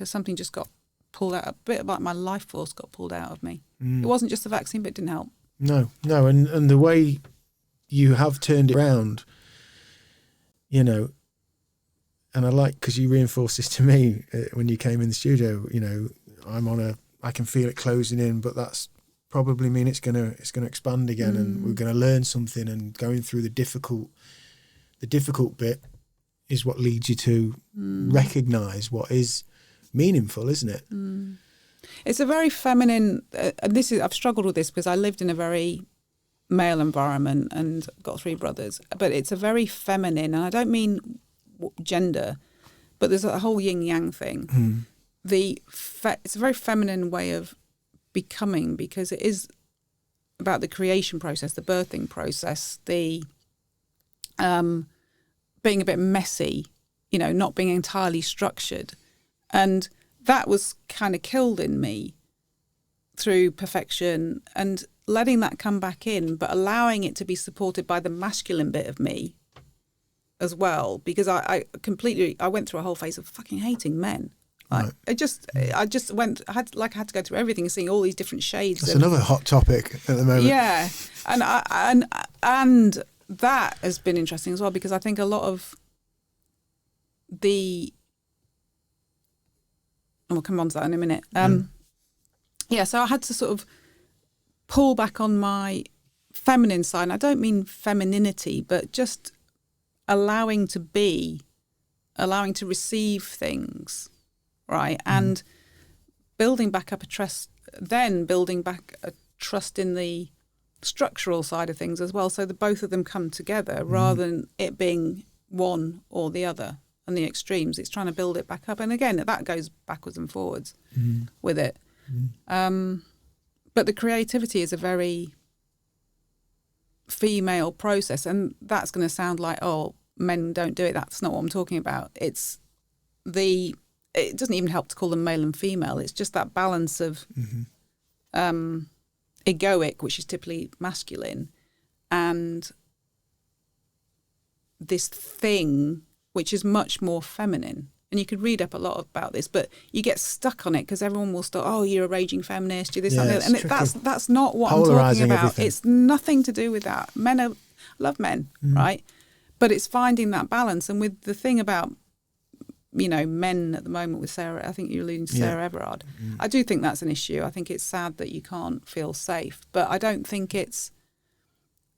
[SPEAKER 3] something just got pulled out, a bit like my life force got pulled out of me. It wasn't just the vaccine, but it didn't help.
[SPEAKER 2] No. And the way you have turned it around, and I like, because you reinforced this to me when you came in the studio, I can feel it closing in, but that's probably mean it's gonna expand again, and we're gonna learn something, and going through the difficult bit is what leads you to recognise what is meaningful, isn't it?
[SPEAKER 3] It's a very feminine, and I've struggled with this because I lived in a very male environment and got 3 brothers, but it's a very feminine, and I don't mean gender, but there's a whole yin yang thing. It's a very feminine way of becoming, because it is about the creation process, the birthing process, the being a bit messy, not being entirely structured. And that was kind of killed in me through perfection, and letting that come back in, but allowing it to be supported by the masculine bit of me as well, because I went through a whole phase of fucking hating men. Like, right. I had to go through everything and seeing all these different shades.
[SPEAKER 2] That's another hot topic at the moment.
[SPEAKER 3] Yeah, and that has been interesting as well, because I think a lot of we'll come on to that in a minute. So I had to sort of pull back on my feminine side. And I don't mean femininity, but just allowing to receive things, right? And building back a trust in the structural side of things as well, so that both of them come together rather than it being one or the other and the extremes. It's trying to build it back up. And again, that goes backwards and forwards with it. But the creativity is a very female process, and that's going to sound like, oh, men don't do it. That's not what I'm talking about. It doesn't even help to call them male and female. It's just that balance of egoic, which is typically masculine, and this thing which is much more feminine. And you could read up a lot about this, but you get stuck on it because everyone will start, oh, you're a raging feminist, you're this, that, and that's not what I'm talking about. Everything. It's nothing to do with that. Love men, right? But it's finding that balance. And with the thing about, men at the moment with Sarah, I think you're alluding to Sarah Everard. I do think that's an issue. I think it's sad that you can't feel safe, but I don't think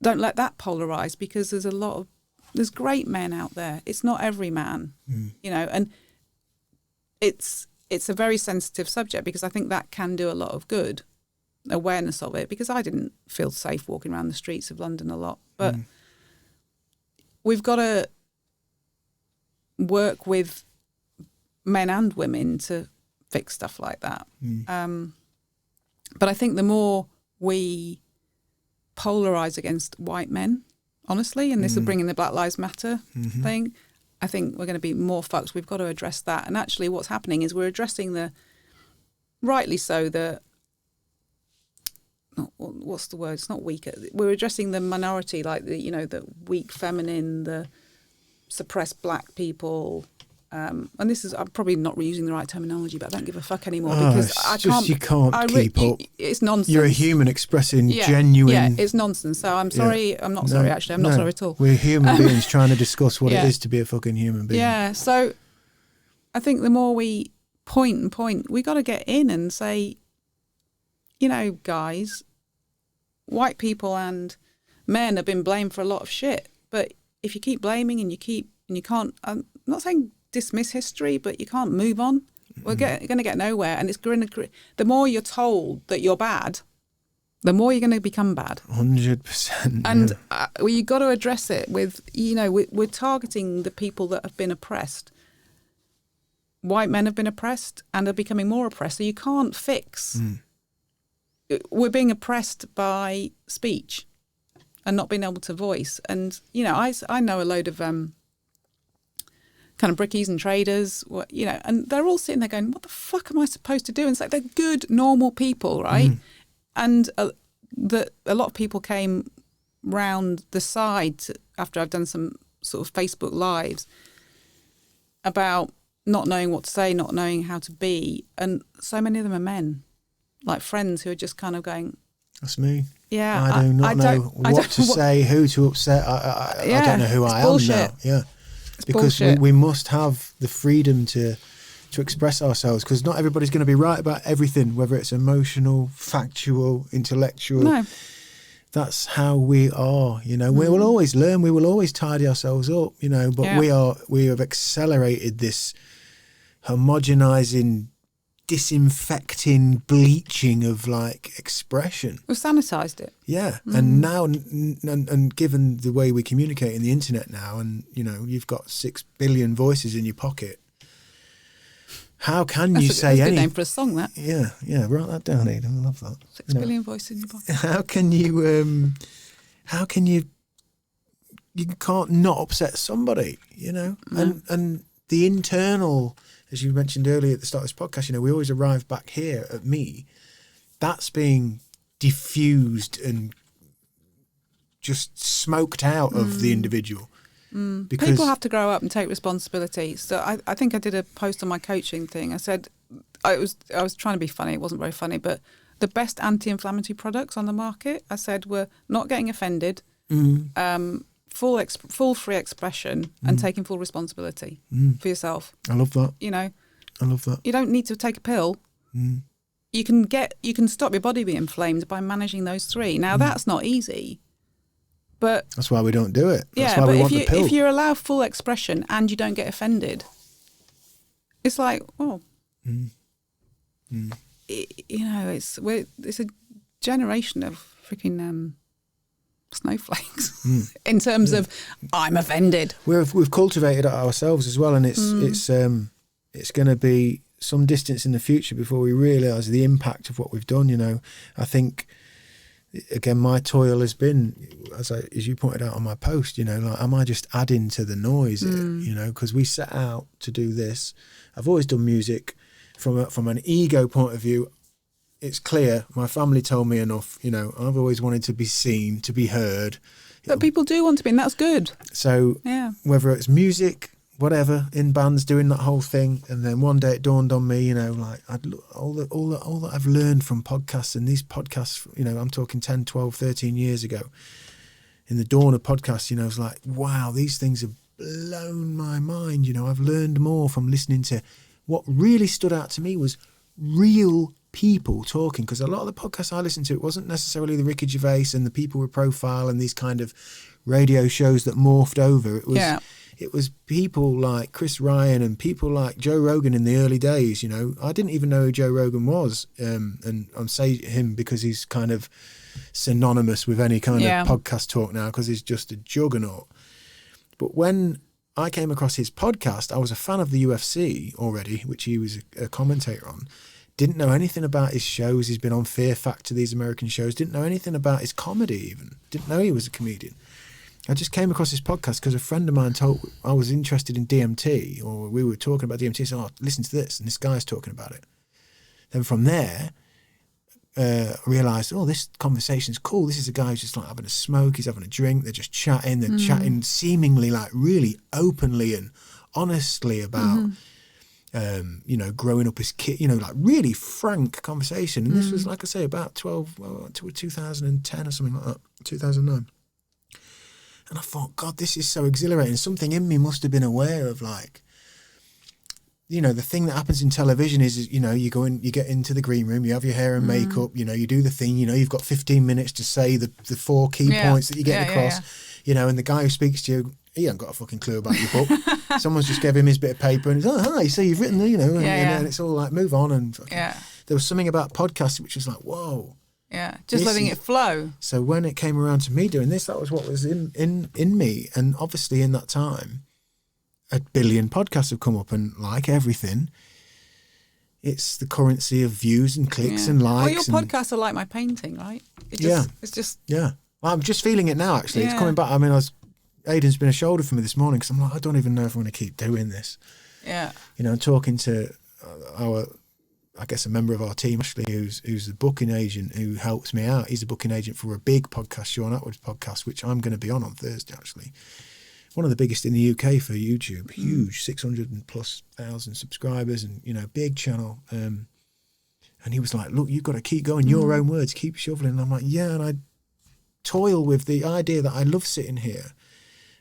[SPEAKER 3] don't let that polarize, because there's great men out there. It's not every man, and it's a very sensitive subject, because I think that can do a lot of good, awareness of it, because I didn't feel safe walking around the streets of London a lot. But we've got to work with men and women to fix stuff like that. But I think the more we polarize against white men, honestly, and this will bring in the Black Lives Matter thing, I think we're going to be more fucked. We've got to address that. And actually what's happening is we're addressing rightly so, what's the word? It's not weaker. We're addressing the minority, like the weak feminine, the suppressed black people. And this is, I'm probably not reusing the right terminology, but I don't give a fuck anymore, because
[SPEAKER 2] you can't keep up.
[SPEAKER 3] It's nonsense.
[SPEAKER 2] You're a human expressing genuine.
[SPEAKER 3] Yeah, it's nonsense. So I'm sorry. I'm not sorry, actually. I'm not sorry at all.
[SPEAKER 2] We're human beings trying to discuss what it is to be a fucking human being.
[SPEAKER 3] Yeah. So I think the more we point, we got to get in and say, guys, white people and men have been blamed for a lot of shit. But if you keep blaming and you can't, I'm not saying dismiss history, but you can't move on. We're going to get nowhere, and it's going to. The more you're told that you're bad, the more you're going to become bad.
[SPEAKER 2] 100%.
[SPEAKER 3] And you got to address it with, we're targeting the people that have been oppressed. White men have been oppressed and are becoming more oppressed. So you can't fix. We're being oppressed by speech and not being able to voice. And I know a load of kind of brickies and traders, and they're all sitting there going, what the fuck am I supposed to do? And it's like, they're good, normal people, right? And a lot of people came round the side after I've done some sort of Facebook lives about not knowing what to say, not knowing how to be. And so many of them are men, like friends who are just kind of going,
[SPEAKER 2] that's me.
[SPEAKER 3] Yeah.
[SPEAKER 2] I do not know what to say, who to upset. I don't know who I am now. Yeah. Because we must have the freedom to express ourselves, because not everybody's going to be right about everything, whether it's emotional, factual, intellectual.
[SPEAKER 3] No.
[SPEAKER 2] That's how we are, We will always learn, we will always tidy ourselves up, but we have accelerated this, homogenizing, disinfecting, bleaching of like expression.
[SPEAKER 3] We've sanitised it.
[SPEAKER 2] Yeah, and now, and given the way we communicate in the internet now, and you know, you've got 6 billion voices in your pocket. How can you say
[SPEAKER 3] that's a
[SPEAKER 2] any?
[SPEAKER 3] good name for a song, that.
[SPEAKER 2] Yeah. Write that down, Aidan. I love that.
[SPEAKER 3] 6 billion voices in your pocket.
[SPEAKER 2] How can you? How can you? You can't not upset somebody, you know, and the internal. As you mentioned earlier at the start of this podcast, you know, we always arrive back here at me. That's being diffused and just smoked out of the individual. Because
[SPEAKER 3] people have to grow up and take responsibility. So I think I did a post on my coaching thing. I said I was trying to be funny. It wasn't very funny, but the best anti-inflammatory products on the market, I said, were not getting offended, full free expression, and taking full responsibility for yourself.
[SPEAKER 2] I love that.
[SPEAKER 3] You know,
[SPEAKER 2] I love that.
[SPEAKER 3] you don't need to take a pill. You can stop your body being inflamed by managing those 3. Now that's not easy, but
[SPEAKER 2] That's why we don't do it. That's why
[SPEAKER 3] but
[SPEAKER 2] we want the pill.
[SPEAKER 3] if you allow full expression and you don't get offended, it's like, you know, it's a generation of freaking snowflakes in terms of I'm offended.
[SPEAKER 2] We've cultivated it ourselves as well, and it's going to be some distance in the future before we realise the impact of what we've done. You know, I think again my toil has been, as you pointed out on my post. You know, like, am I just adding to the noise? You know, because we set out to do this. I've always done music from an ego point of view. It's clear. My family told me enough. You know, I've always wanted to be seen, to be heard.
[SPEAKER 3] But people do want to be, and that's good.
[SPEAKER 2] So whether it's music, whatever, in bands, doing that whole thing, and then one day it dawned on me, you know, like all that I've learned from podcasts, and these podcasts, you know, I'm talking 10, 12, 13 years ago, in the dawn of podcasts, you know, I was like, wow, these things have blown my mind. You know, I've learned more from listening to. What really stood out to me was real people talking, because a lot of the podcasts I listened to, it wasn't necessarily the Ricky Gervais and the people with profile and these kind of radio shows that morphed over. It was people like Chris Ryan and people like Joe Rogan in the early days. You know, I didn't even know who Joe Rogan was, and I'm saying him because he's kind of synonymous with any kind of podcast talk now, because he's just a juggernaut. But when I came across his podcast, I was a fan of the UFC already, which he was a commentator on. Didn't know anything about his shows. He's been on Fear Factor, these American shows. Didn't know anything about his comedy even. Didn't know he was a comedian. I just came across his podcast because a friend of mine told I was interested in DMT, or we were talking about DMT. So, listen to this, and this guy's talking about it. Then from there, I realised, this conversation's cool. This is a guy who's just like having a smoke. He's having a drink. They're just chatting. They're chatting seemingly like really openly and honestly about, you know, growing up as kid, you know, like really frank conversation. And this was, like I say, about 2010 or something like that, 2009. And I thought, God, this is so exhilarating. Something in me must have been aware of, like, you know, the thing that happens in television is, you know, you go in, you get into the green room, you have your hair and makeup, you know, you do the thing, you know, you've got 15 minutes to say the 4 key points that you get across, you know, and the guy who speaks to you, he hasn't got a fucking clue about your book. Someone's just gave him his bit of paper and he's, hi, so you've written, you know, and it's all like, move on. And there was something about podcasting which was like, whoa.
[SPEAKER 3] Yeah, just letting it flow.
[SPEAKER 2] So when it came around to me doing this, that was what was in me. And obviously in that time, 1 billion podcasts have come up, and like everything, it's the currency of views and clicks and likes.
[SPEAKER 3] Well, your podcasts are like my painting, right? It's just.
[SPEAKER 2] Well, I'm just feeling it now, actually. It's coming back. I mean, Aidan's been a shoulder for me this morning, because I'm like, I don't even know if I'm going to keep doing this. Yeah. You know, talking to I guess a member of our team, actually, who's the booking agent who helps me out. He's a booking agent for a big podcast, Sean Atwood's podcast, which I'm going to be on Thursday, actually. One of the biggest in the UK for YouTube, huge, 600,000+ subscribers, and, you know, big channel. And he was like, look, you've got to keep going, your own words, keep shoveling. And I'm like, yeah, and I toil with the idea that I love sitting here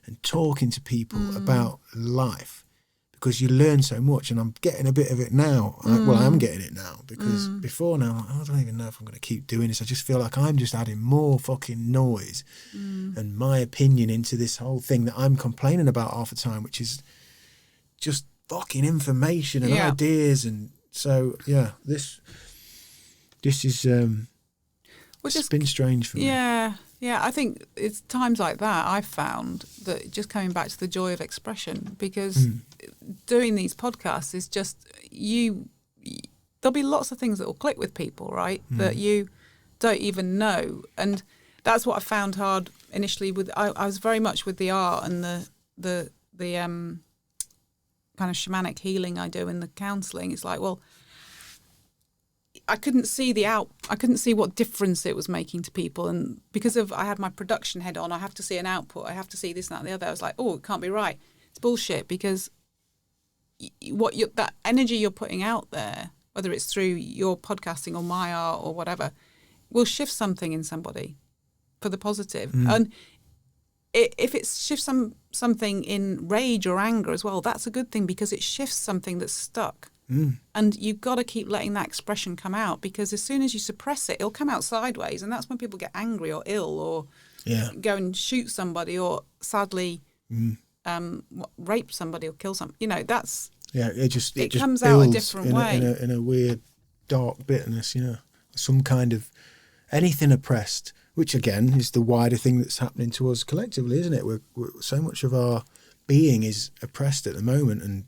[SPEAKER 2] and talking to people about life, because you learn so much, and I'm getting a bit of it now. Well, I am getting it now, because before now, I don't even know if I'm going to keep doing this. I just feel like I'm just adding more fucking noise and my opinion into this whole thing that I'm complaining about half the time, which is just fucking information and ideas, and so this is it's been strange for me.
[SPEAKER 3] Yeah, I think it's times like that I've found that just coming back to the joy of expression, because doing these podcasts is just there'll be lots of things that will click with people, right? That you don't even know. And that's what I found hard initially with, I was very much with the art and the kind of shamanic healing I do in the counselling. It's like, well, I couldn't see I couldn't see what difference it was making to people. And because I had my production head on, I have to see an output. I have to see this and that and the other. I was like, oh, it can't be right. It's bullshit, because that energy you're putting out there, whether it's through your podcasting or my art or whatever, will shift something in somebody for the positive. And if it shifts something in rage or anger as well, that's a good thing, because it shifts something that's stuck. And you've got to keep letting that expression come out, because as soon as you suppress it, it'll come out sideways. And that's when people get angry or ill or go and shoot somebody or sadly rape somebody or kill somebody. You know, that's... Yeah, it just comes out a different way.
[SPEAKER 2] In a weird, dark bitterness, some kind of anything oppressed, which again is the wider thing that's happening to us collectively, isn't it? We're so much of our being is oppressed at the moment and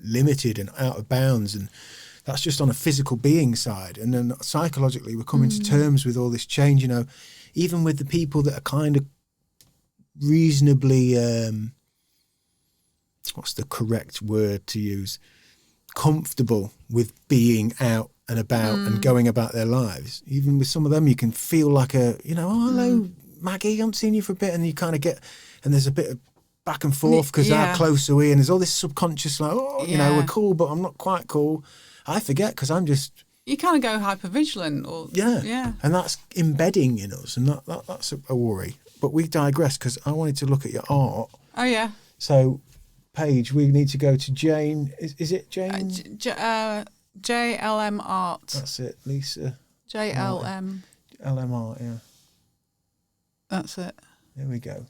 [SPEAKER 2] limited and out of bounds, and that's just on a physical being side. And then psychologically, we're coming to terms with all this change. Even with the people that are kind of reasonably, what's the correct word to use? Comfortable with being out and about and going about their lives. Even with some of them, you can feel like oh, hello, Maggie, I haven't seen you for a bit, and you kind of get, and there's a bit of back and forth because how close are we, and there's all this subconscious we're cool, but I'm not quite cool. I forget because I'm just...
[SPEAKER 3] You kind of go hypervigilant or... Yeah.
[SPEAKER 2] And that's embedding in us, and that's a worry. But we digress because I wanted to look at your art.
[SPEAKER 3] Oh, yeah.
[SPEAKER 2] So, Paige, we need to go to Jane. Is it Jane?
[SPEAKER 3] JLM Art.
[SPEAKER 2] That's it, Lisa.
[SPEAKER 3] JLM.
[SPEAKER 2] LM Art, yeah.
[SPEAKER 3] That's it.
[SPEAKER 2] There we go.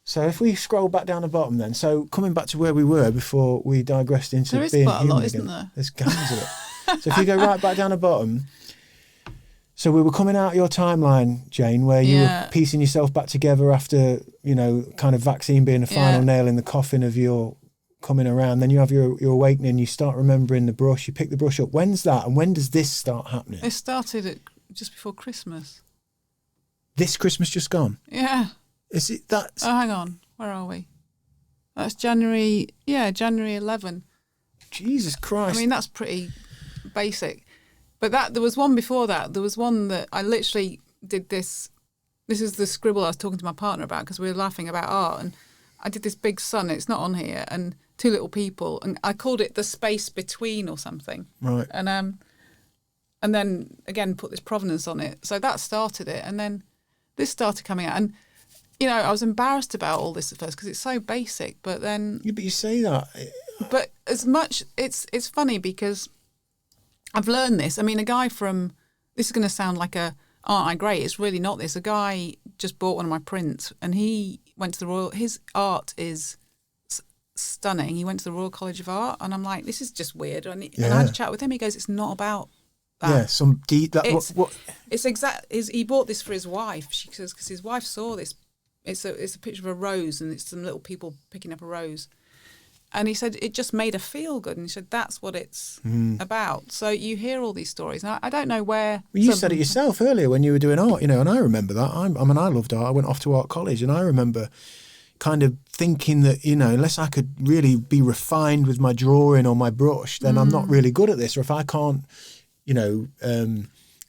[SPEAKER 2] So if we scroll back down the bottom then, so coming back to where we were before we digressed into
[SPEAKER 3] being human.
[SPEAKER 2] There is
[SPEAKER 3] quite a lot, isn't there?
[SPEAKER 2] There's gams of it. So if you go right back down the bottom, so we were coming out your timeline, Jane, where you were piecing yourself back together after, kind of vaccine being the final nail in the coffin of your coming around. Then you have your awakening, you start remembering the brush, you pick the brush up. When's that, and when does this start happening?
[SPEAKER 3] It started just before Christmas.
[SPEAKER 2] This Christmas just gone?
[SPEAKER 3] Yeah.
[SPEAKER 2] Is it that?
[SPEAKER 3] Oh, hang on. Where are we? That's January 11.
[SPEAKER 2] Jesus Christ.
[SPEAKER 3] I mean, that's pretty basic. But there was one before that. There was one that I literally did this. This is the scribble I was talking to my partner about because we were laughing about art. And I did this big sun. It's not on here. And two little people. And I called it the space between or something.
[SPEAKER 2] Right.
[SPEAKER 3] And then, again, put this provenance on it. So that started it. And then this started coming out. And... I was embarrassed about all this at first because it's so basic, but then...
[SPEAKER 2] Yeah, but you say that.
[SPEAKER 3] But as much... It's funny because I've learned this. I mean, a guy from... This is going to sound like aren't I great? It's really not this. A guy just bought one of my prints and he went to the Royal... His art is stunning. He went to the Royal College of Art and I'm like, this is just weird. And I had a chat with him. He goes, it's not about... that.
[SPEAKER 2] Yeah,
[SPEAKER 3] It's exact. He bought this for his wife. She says because his wife saw this. It's a picture of a rose and it's some little people picking up a rose, and he said it just made her feel good. And he said that's what it's about. So you hear all these stories. Now I don't know where.
[SPEAKER 2] Well, you said it yourself earlier when you were doing art, and I remember that. I loved art. I went off to art college, and I remember kind of thinking that unless I could really be refined with my drawing or my brush, then I'm not really good at this. Or if I can't.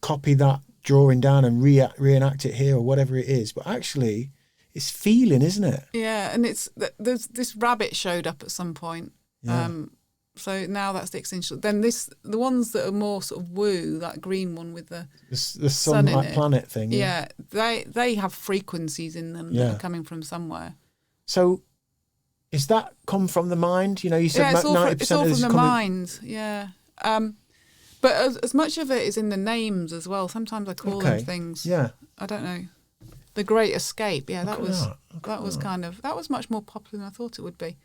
[SPEAKER 2] Copy that drawing down and reenact it here or whatever it is. But actually, it's feeling, isn't it?
[SPEAKER 3] Yeah, and there's this rabbit showed up at some point.
[SPEAKER 2] Yeah.
[SPEAKER 3] So now that's the extension. Then the ones that are more sort of woo, that green one with the
[SPEAKER 2] sun
[SPEAKER 3] in it,
[SPEAKER 2] planet thing.
[SPEAKER 3] Yeah, they have frequencies in them that are coming from somewhere.
[SPEAKER 2] So, is that come from the mind? You said 90%
[SPEAKER 3] it's all
[SPEAKER 2] is
[SPEAKER 3] from the
[SPEAKER 2] coming...
[SPEAKER 3] mind. Yeah. But as much of it is in the names as well. Sometimes I call them things.
[SPEAKER 2] Yeah.
[SPEAKER 3] I don't know. The Great Escape. Yeah, that was kind of, that was much more popular than I thought it would be.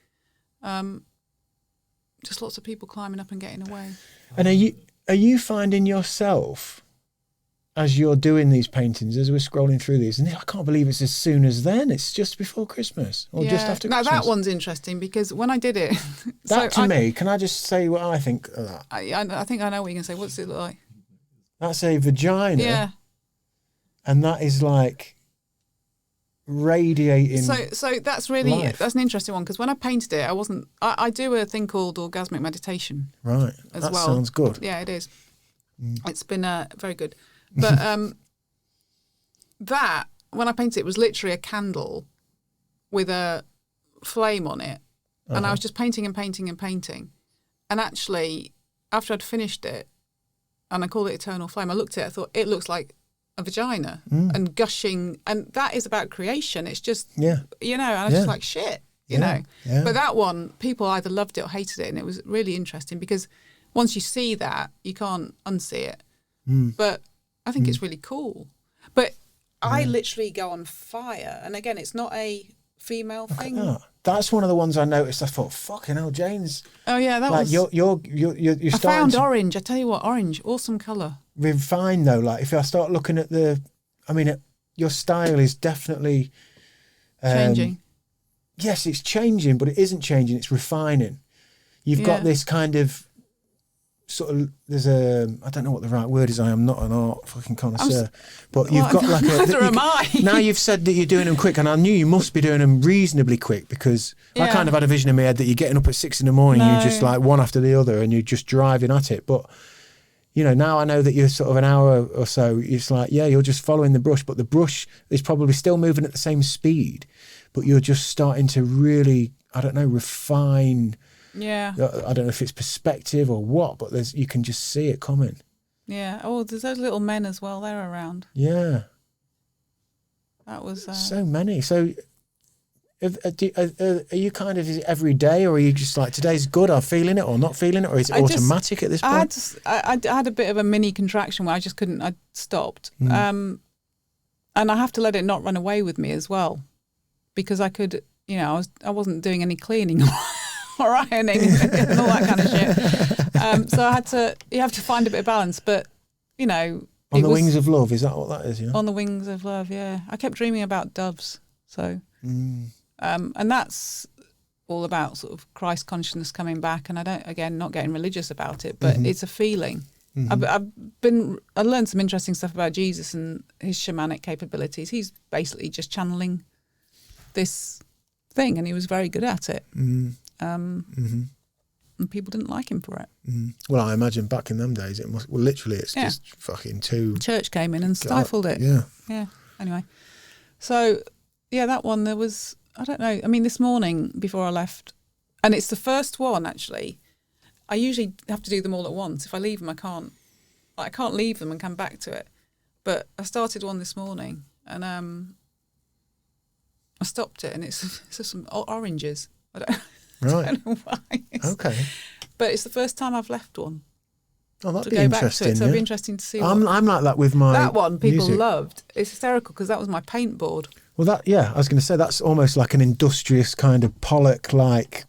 [SPEAKER 3] just lots of people climbing up and getting away.
[SPEAKER 2] And are you finding yourself, as you're doing these paintings, as we're scrolling through these, and I can't believe it's as soon as then, it's just before Christmas or just after Christmas.
[SPEAKER 3] Now that one's interesting because when I did it...
[SPEAKER 2] me, can I just say what I think of that?
[SPEAKER 3] I think I know what you're going to say. What's it look like?
[SPEAKER 2] That's a vagina.
[SPEAKER 3] Yeah.
[SPEAKER 2] And that is like radiating.
[SPEAKER 3] So that's really,
[SPEAKER 2] life.
[SPEAKER 3] that's an interesting one because when I painted it, I do a thing called Orgasmic Meditation.
[SPEAKER 2] Right.
[SPEAKER 3] As
[SPEAKER 2] that
[SPEAKER 3] well.
[SPEAKER 2] sounds good.
[SPEAKER 3] Yeah, it is. It's been very good. But that, when I painted it, was literally a candle with a flame on it. And I was just painting and painting and painting. And actually, after I'd finished it, and I called it Eternal Flame, I looked at it, I thought, it looks like a vagina and gushing. And that is about creation. It's just, you know, and I was just like, shit, you know. Yeah. But that one, people either loved it or hated it. And it was really interesting because once you see that, you can't unsee it. But I think it's really cool. But I literally go on fire. And again, it's not a female thing.
[SPEAKER 2] That's one of the ones I noticed. I thought, fucking hell, Jane's.
[SPEAKER 3] Oh yeah, that
[SPEAKER 2] like
[SPEAKER 3] was.
[SPEAKER 2] You're
[SPEAKER 3] I
[SPEAKER 2] starting
[SPEAKER 3] found
[SPEAKER 2] to
[SPEAKER 3] orange. I tell you what, orange, awesome colour.
[SPEAKER 2] refine though. Like if I start looking at your style is definitely
[SPEAKER 3] Changing.
[SPEAKER 2] Yes, it's changing, but it isn't changing. It's refining. You've got this kind of sort of. There's I don't know what the right word is. I am not an art fucking connoisseur, but you've got like a.
[SPEAKER 3] Neither am I.
[SPEAKER 2] Now you've said that you're doing them quick, and I knew you must be doing them reasonably quick because I kind of had a vision in my head that you're getting up at 6 a.m. and you're just like one after the other, and you're just driving at it. But you know, now I know that you're sort of an hour or so. It's like you're just following the brush, but the brush is probably still moving at the same speed, but you're just starting to really, I don't know, refine.
[SPEAKER 3] Yeah.
[SPEAKER 2] I don't know if it's perspective or what, but you can just see it coming.
[SPEAKER 3] Yeah. Oh, there's those little men as well. They're around.
[SPEAKER 2] Yeah.
[SPEAKER 3] That was...
[SPEAKER 2] so many. So are you kind of, is it every day, or are you just like, today's good, I'm feeling it, or not feeling it, or is it automatic at this point?
[SPEAKER 3] I had a bit of a mini contraction where I just couldn't, I stopped. And I have to let it not run away with me as well, because I could, you know, I wasn't doing any cleaning or ironing and all that kind of shit. So you have to find a bit of balance, but, you know.
[SPEAKER 2] On the wings of love, is that what that is? Yeah.
[SPEAKER 3] On the wings of love, yeah. I kept dreaming about doves, so. And that's all about sort of Christ consciousness coming back. And not getting religious about it, but it's a feeling. I learned some interesting stuff about Jesus and his shamanic capabilities. He's basically just channeling this thing, and he was very good at it. And people didn't like him for it.
[SPEAKER 2] Well, I imagine back in them days, it's just fucking too.
[SPEAKER 3] Church came in and stifled it.
[SPEAKER 2] Yeah.
[SPEAKER 3] Anyway, so that one, there was, I don't know. I mean, this morning before I left, and it's the first one actually. I usually have to do them all at once. If I leave them, I can't leave them and come back to it. But I started one this morning, and I stopped it, and it's some oranges. I don't know why.
[SPEAKER 2] Okay.
[SPEAKER 3] But it's the first time I've left one.
[SPEAKER 2] Oh, that'd
[SPEAKER 3] to
[SPEAKER 2] be
[SPEAKER 3] go
[SPEAKER 2] interesting.
[SPEAKER 3] Back to it. So it'd be interesting to see.
[SPEAKER 2] I'm like that with my
[SPEAKER 3] that one. People
[SPEAKER 2] music.
[SPEAKER 3] loved. It's hysterical because that was my paint board.
[SPEAKER 2] Well, I was going to say that's almost like an industrious kind of Pollock-like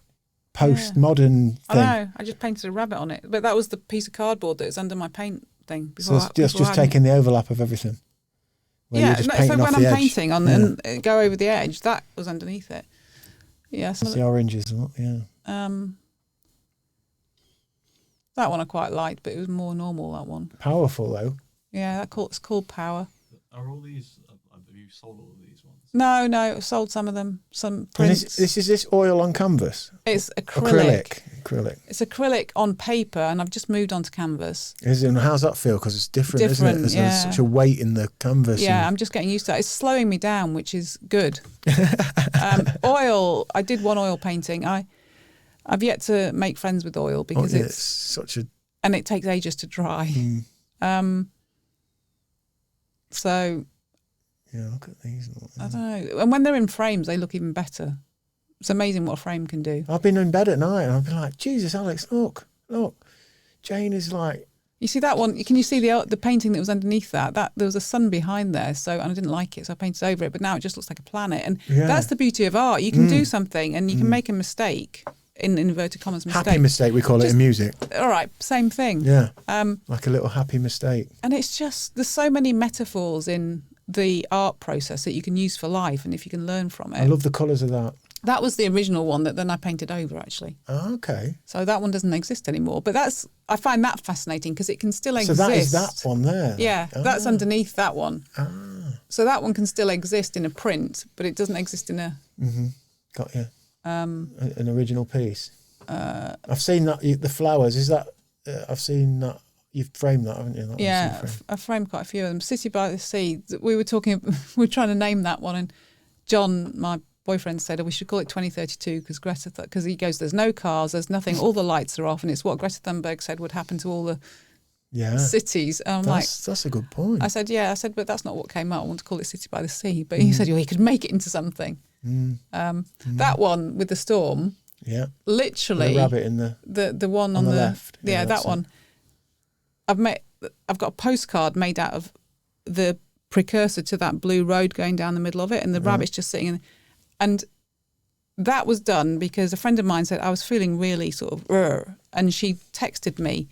[SPEAKER 2] post-modern thing.
[SPEAKER 3] I know. I just painted a rabbit on it, but that was the piece of cardboard that was under my paint thing.
[SPEAKER 2] So it's just taking the overlap of everything.
[SPEAKER 3] So when I'm painting on and go over the edge, that was underneath it. Yeah, so
[SPEAKER 2] the oranges. Yeah.
[SPEAKER 3] That one I quite liked, but it was more normal. That one.
[SPEAKER 2] Powerful though.
[SPEAKER 3] Yeah, it's called Power.
[SPEAKER 4] Are all these? Have you sold all of these ones?
[SPEAKER 3] No, I sold some of them. Some prints.
[SPEAKER 2] Is this oil on canvas?
[SPEAKER 3] It's acrylic.
[SPEAKER 2] Acrylic.
[SPEAKER 3] It's acrylic on paper, and I've just moved on to canvas.
[SPEAKER 2] How's that feel? Because it's different, isn't it? There's such a weight in the canvas.
[SPEAKER 3] Yeah, I'm just getting used to that. It's slowing me down, which is good. Oil. I did one oil painting. I've yet to make friends with oil because it's
[SPEAKER 2] such a,
[SPEAKER 3] and it takes ages to dry. So.
[SPEAKER 2] Yeah, look at these.
[SPEAKER 3] I don't know. And when they're in frames, they look even better. It's amazing what a frame can do.
[SPEAKER 2] I've been in bed at night and I've been like, Jesus, Alex, look. Jane is like...
[SPEAKER 3] You see that one? Can you see the painting that was underneath that? There was a sun behind there, and I didn't like it, so I painted over it, but now it just looks like a planet. And that's the beauty of art. You can do something and you can make a mistake in inverted commas mistake.
[SPEAKER 2] Happy mistake, we call it in music.
[SPEAKER 3] All right, same thing.
[SPEAKER 2] Yeah, like a little happy mistake.
[SPEAKER 3] And it's just, there's so many metaphors in the art process that you can use for life, and if you can learn from it.
[SPEAKER 2] I love the colours of that.
[SPEAKER 3] That was the original one that then I painted over, actually.
[SPEAKER 2] Oh, okay.
[SPEAKER 3] So that one doesn't exist anymore. But I find that fascinating because it can still exist.
[SPEAKER 2] So that is that one there?
[SPEAKER 3] Yeah, that's underneath that one.
[SPEAKER 2] Ah.
[SPEAKER 3] So that one can still exist in a print, but it doesn't exist in a...
[SPEAKER 2] Mm-hmm. Got you. An original piece. I've seen that, the flowers, is that... I've seen that. You've framed that, haven't you? That
[SPEAKER 3] yeah, I've framed quite a few of them. City by the Sea, we were trying to name that one, and John, my boyfriend, said, we should call it 2032 because he goes, there's no cars, there's nothing, all the lights are off, and it's what Greta Thunberg said would happen to all the cities. And I'm
[SPEAKER 2] that's a good point.
[SPEAKER 3] I said, but that's not what came out. I want to call it City by the Sea. But he said, he could make it into something. That one with the storm, literally,
[SPEAKER 2] with the rabbit in
[SPEAKER 3] the one on the
[SPEAKER 2] left.
[SPEAKER 3] Yeah, that one. I've got a postcard made out of the precursor to that blue road going down the middle of it, and the rabbit's just sitting in. And that was done because a friend of mine said I was feeling really sort of, and she texted me.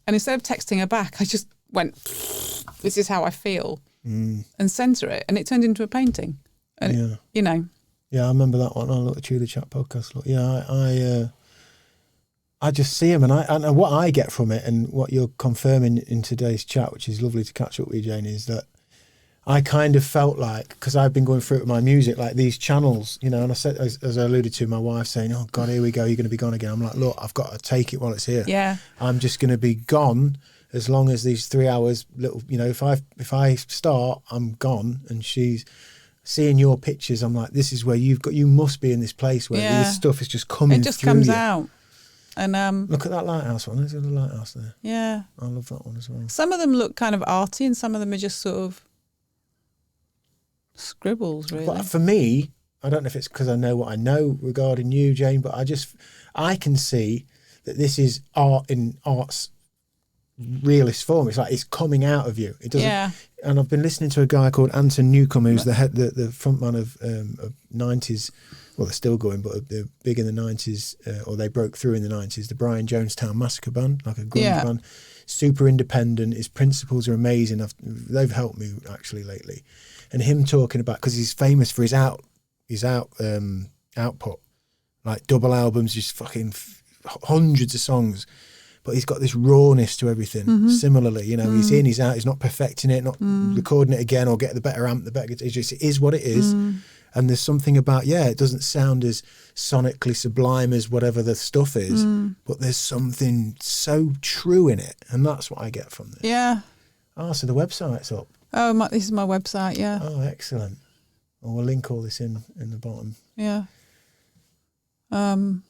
[SPEAKER 3] And instead of texting her back, I just went, this is how I feel, and sent her it. And it turned into a painting. And you know.
[SPEAKER 2] Yeah, I remember that one. I looked at the Chat podcast. Look, yeah, I just see him, and what I get from it, and what you're confirming in today's chat, which is lovely to catch up with you, Jane, is that I kind of felt like, because I've been going through it with my music, like these channels, you know, and I said, as I alluded to, my wife saying, oh God, here we go, you're going to be gone again. I'm like, look, I've got to take it while it's here.
[SPEAKER 3] Yeah. I'm
[SPEAKER 2] just going to be gone as long as these 3 hours, little, you know, if I start, I'm gone. And she's seeing your pictures. I'm like, this is where you must be in this place where this stuff is just coming through. It
[SPEAKER 3] just comes out. And
[SPEAKER 2] look at that lighthouse one. There's a lighthouse there.
[SPEAKER 3] Yeah.
[SPEAKER 2] I love that one as well.
[SPEAKER 3] Some of them look kind of arty, and some of them are just sort of scribbles, really.
[SPEAKER 2] But for me, I don't know if it's because I know what I know regarding you, Jane, but I can see that this is art in art's realist form. It's like it's coming out of you. It doesn't.
[SPEAKER 3] Yeah.
[SPEAKER 2] And I've been listening to a guy called Anton Newcomb, who's the frontman of 90s. Well, they're still going, but they're big in the 90s, or they broke through in the 90s. The Brian Jonestown Massacre band, like a grunge band, super independent. His principles are amazing. They've helped me actually lately. And him talking about, because he's famous for his output, like double albums, just fucking hundreds of songs. But he's got this rawness to everything. Mm-hmm. Similarly, you know, he's in, he's out, he's not perfecting it, not recording it again or get the better amp, the better. It just is what it is. And there's something about, it doesn't sound as sonically sublime as whatever the stuff is, but there's something so true in it. And that's what I get from this.
[SPEAKER 3] Yeah.
[SPEAKER 2] Oh, so the website's up.
[SPEAKER 3] Oh, this is my website, yeah.
[SPEAKER 2] Oh, excellent. Well, we'll link all this in the bottom.
[SPEAKER 3] Yeah.
[SPEAKER 2] Blogging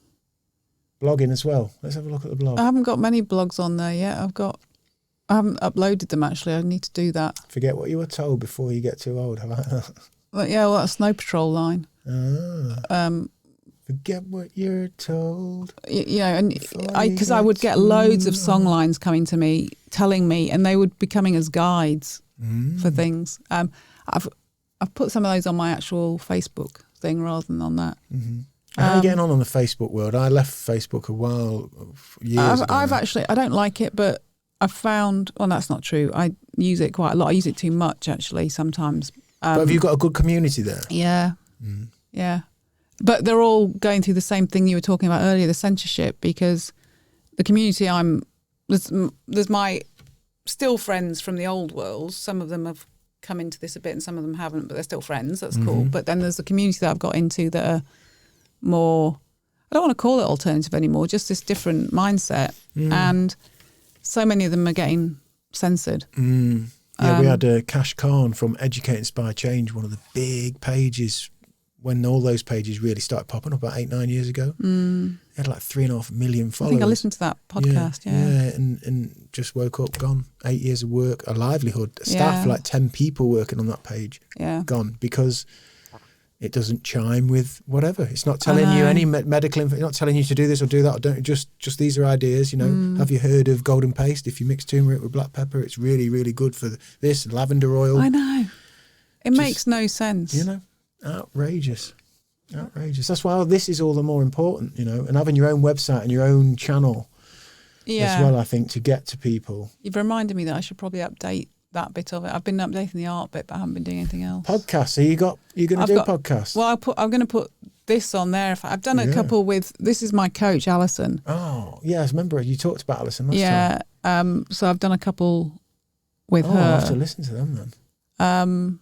[SPEAKER 2] as well. Let's have a look at the blog.
[SPEAKER 3] I haven't got many blogs on there yet. I haven't uploaded them, actually. I need to do that.
[SPEAKER 2] Forget what you were told before you get too old. How about that?
[SPEAKER 3] Well, that's Snow Patrol line.
[SPEAKER 2] Forget what you're told.
[SPEAKER 3] You know, and because I would get loads of song lines coming to me, telling me, and they would be coming as guides for things. I've put some of those on my actual Facebook thing rather than on that.
[SPEAKER 2] Mm-hmm. How are you getting on the Facebook world? I left Facebook years ago.
[SPEAKER 3] I don't like it, but I've found, well, that's not true. I use it quite a lot. I use it too much, actually, sometimes.
[SPEAKER 2] But have you got a good community there?
[SPEAKER 3] Yeah. Yeah. But they're all going through the same thing you were talking about earlier, the censorship, because the community there's my still friends from the old world. Some of them have come into this a bit and some of them haven't, but they're still friends. That's cool. But then there's the community that I've got into that are more, I don't want to call it alternative anymore, just this different mindset. And so many of them are getting censored.
[SPEAKER 2] Yeah, we had Cash Khan from Educate, Inspire, Change, one of the big pages when all those pages really started popping up about 8-9 years ago. He had like 3.5 million followers.
[SPEAKER 3] I think I listened to that podcast,
[SPEAKER 2] Yeah, and just woke up, gone. 8 years of work, a livelihood, a staff, like 10 people working on that page, gone, because it doesn't chime with whatever. It's not telling you any medical info. It's not telling you to do this or do that. Or don't. Just these are ideas. You know. Have you heard of golden paste? If you mix turmeric with black pepper, it's really, really good for this. Lavender oil.
[SPEAKER 3] I know. It makes no sense.
[SPEAKER 2] You know, outrageous. Outrageous. That's why this is all the more important, you know, and having your own website and your own channel as well, I think, to get to people.
[SPEAKER 3] You've reminded me that I should probably update that bit of it. I've been updating the art bit, but I haven't been doing anything else.
[SPEAKER 2] Podcasts. So you're going to do podcasts?
[SPEAKER 3] Well, I'm going to put this on there. I've done a couple with, this is my coach, Alison.
[SPEAKER 2] Oh, yeah. I remember you talked about Alison last time.
[SPEAKER 3] So I've done a couple with her.
[SPEAKER 2] I'll have to listen to them then.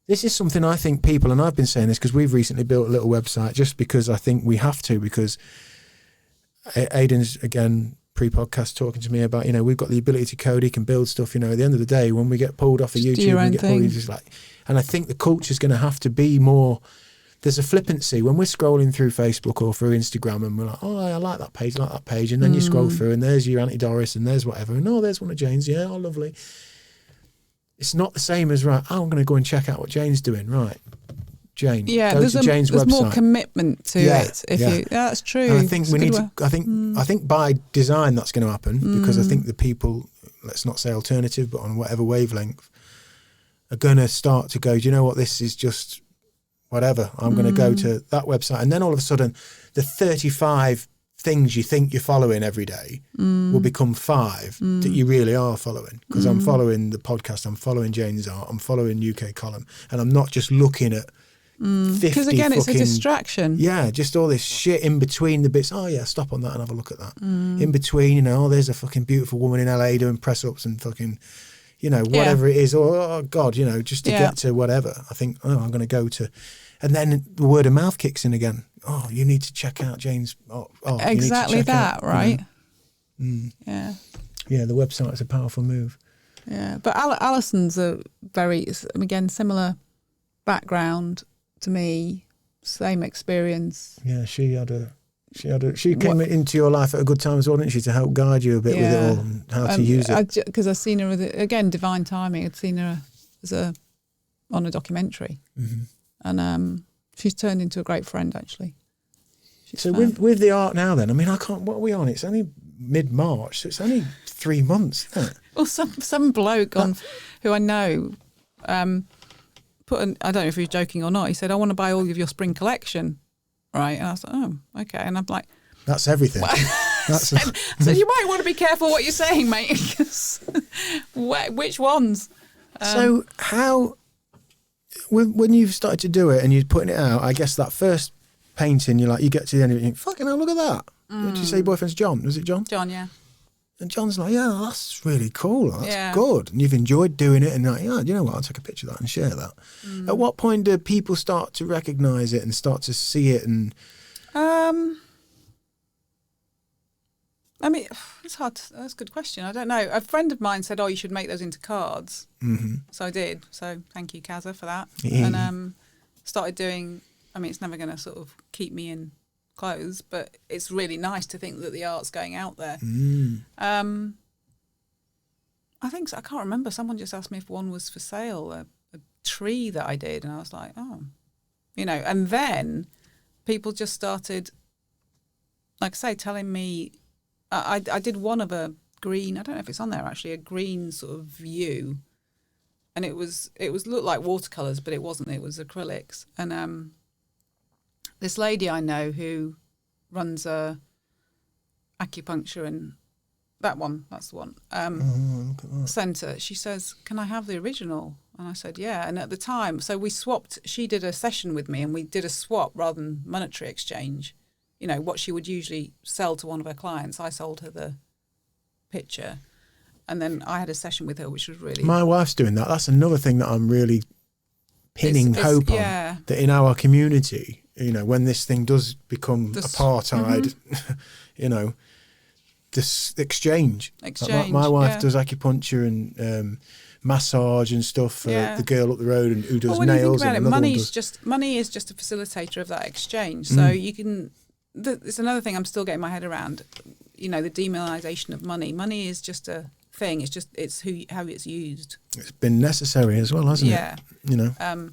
[SPEAKER 2] This is something I think people, and I've been saying this because we've recently built a little website just because I think we have to, because Aidan's, again, pre-podcast talking to me about, you know, we've got the ability to code, he can build stuff, you know, at the end of the day, when we get pulled off of YouTube and get pulled, just like, and I think the culture's going to have to be more, there's a flippancy when we're scrolling through Facebook or through Instagram and we're like, oh, I like that page, and then you scroll through and there's your Auntie Doris and there's whatever, and oh, there's one of Jane's, yeah, oh, lovely. It's not the same as, right, I'm going to go and check out what Jane's doing, right? Jane, go to Jane's
[SPEAKER 3] there's
[SPEAKER 2] website.
[SPEAKER 3] More commitment to it. That's true.
[SPEAKER 2] And I think we need to. I think by design that's going to happen because I think the people, let's not say alternative, but on whatever wavelength, are going to start to go, do you know what? This is just whatever. I'm going to go to that website, and then all of a sudden, the 35 things you think you're following every day will become 5 that you really are following, because I'm following the podcast, I'm following Jane's art, I'm following UK Column, and I'm not just looking at 50
[SPEAKER 3] because again it's a distraction.
[SPEAKER 2] Yeah, just all this shit in between the bits. Oh yeah, stop on that and have a look at that. In between, you know, oh, there's a fucking beautiful woman in LA doing press ups and fucking, you know, whatever it is, or oh God, you know, just to get to whatever. I think, oh, I'm going to go to, and then the word of mouth kicks in again. Oh, you need to check out Jane's.
[SPEAKER 3] Exactly that, right?
[SPEAKER 2] You know.
[SPEAKER 3] Yeah.
[SPEAKER 2] Yeah, the website is a powerful move.
[SPEAKER 3] Yeah, but Alison's a very, again, similar background to me, same experience.
[SPEAKER 2] Yeah, she came into your life at a good time as well, didn't she, to help guide you a bit with it all and how to use it.
[SPEAKER 3] Because I've seen her with it, again, divine timing. I'd seen her on a documentary, and she's turned into a great friend, actually.
[SPEAKER 2] So with the art now, then, I mean, what are we on? It's only mid-March, so it's only 3 months, isn't it?
[SPEAKER 3] Well, some bloke who I know. I don't know if he was joking or not. He said, I want to buy all of your spring collection. Right. And I was like, oh, okay. And I'm like,
[SPEAKER 2] that's everything.
[SPEAKER 3] So you might want to be careful what you're saying, mate. Which ones?
[SPEAKER 2] So how, when you've started to do it and you're putting it out, I guess that first painting, you get to the end of it and you think, fucking hell, look at that. Did you say your boyfriend's John? Was it John?
[SPEAKER 3] John, yeah.
[SPEAKER 2] And John's like, yeah, that's really cool. That's good. And you've enjoyed doing it. And like, yeah, you know what? I'll take a picture of that and share that. At what point do people start to recognise it and start to see it? And I mean, it's hard. That's a good question. I don't know. A friend of mine said, oh, you should make those into cards. So I did. So thank you, Kaza, for that. Yeah. And started doing, I mean, it's never going to sort of keep me in clothes, but it's really nice to think that the art's going out there. I think so. I can't remember. Someone just asked me if one was for sale, a tree that I did, and I was like, oh, you know. And then people just started, like I say, telling me. I did one of a green. I don't know if it's on there actually. A green sort of view, and it looked like watercolors, but it wasn't. It was acrylics, and this lady I know who runs a acupuncture and that's the one, centre, she says, can I have the original? And I said, yeah. And at the time, so we swapped, she did a session with me and we did a swap rather than monetary exchange. You know, what she would usually sell to one of her clients, I sold her the picture. And then I had a session with her, which was really... My wife's doing that. That's another thing that I'm really pinning hope on, that in our community... You know, when this thing does become apartheid, you know, this exchange. Like my wife does acupuncture and massage and stuff for the girl up the road and who does nails.
[SPEAKER 3] When you think about it, money is just a facilitator of that exchange. So you can. It's another thing I'm still getting my head around. You know, the demonisation of money. Money is just a thing. It's how it's used. It's
[SPEAKER 2] been necessary as well, hasn't it? You know.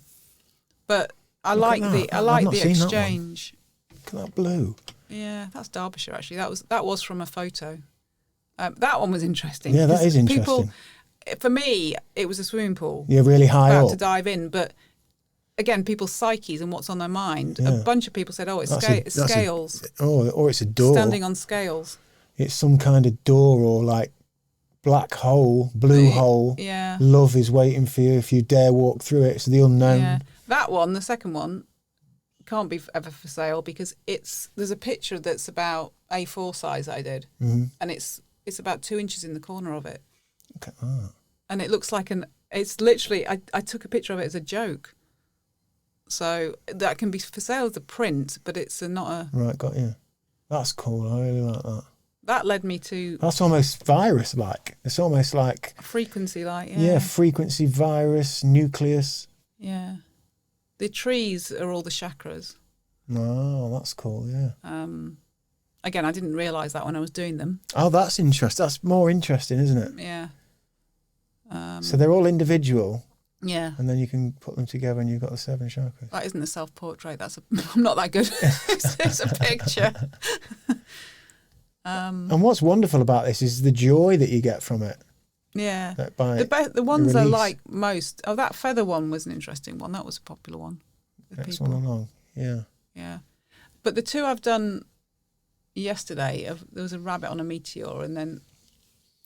[SPEAKER 3] But. I like the exchange.
[SPEAKER 2] Look at that blue.
[SPEAKER 3] Yeah, that's Derbyshire actually. That was from a photo. That one was interesting.
[SPEAKER 2] Yeah, that is interesting.
[SPEAKER 3] For me, it was a swimming pool.
[SPEAKER 2] Yeah, really high
[SPEAKER 3] about
[SPEAKER 2] up
[SPEAKER 3] to dive in, but again, people's psyches and what's on their mind.
[SPEAKER 2] Yeah.
[SPEAKER 3] A bunch of people said, "Oh, it's scales."
[SPEAKER 2] Or it's a door.
[SPEAKER 3] Standing on scales.
[SPEAKER 2] It's some kind of door or like black hole, blue hole.
[SPEAKER 3] Yeah.
[SPEAKER 2] Love is waiting for you if you dare walk through it. It's the unknown.
[SPEAKER 3] Yeah. That one, the second one, can't be ever for sale because there's a picture that's about A4 size I did, and it's about 2 inches in the corner of it.
[SPEAKER 2] Okay. Oh.
[SPEAKER 3] And it looks like it's literally, I took a picture of it as a joke. So that can be for sale as a print, but it's not a...
[SPEAKER 2] Right, got you. That's cool. I really like that.
[SPEAKER 3] That led me to...
[SPEAKER 2] That's almost virus-like. It's almost like...
[SPEAKER 3] Frequency-like, yeah.
[SPEAKER 2] Yeah, frequency, virus, nucleus.
[SPEAKER 3] Yeah. The trees are all the chakras.
[SPEAKER 2] Oh, that's cool, yeah.
[SPEAKER 3] Again, I didn't realise that when I was doing them.
[SPEAKER 2] Oh, that's interesting. That's more interesting, isn't it?
[SPEAKER 3] Yeah.
[SPEAKER 2] So they're all individual.
[SPEAKER 3] Yeah.
[SPEAKER 2] And then you can put them together and you've got the 7 chakras.
[SPEAKER 3] That isn't a self-portrait. I'm not that good. It's a picture.
[SPEAKER 2] And what's wonderful about this is the joy that you get from it.
[SPEAKER 3] Yeah.
[SPEAKER 2] The
[SPEAKER 3] ones I like most. Oh, that feather one was an interesting one. That was a popular one.
[SPEAKER 2] Next one along. Yeah.
[SPEAKER 3] Yeah. But the two I've done yesterday, there was a rabbit on a meteor, and then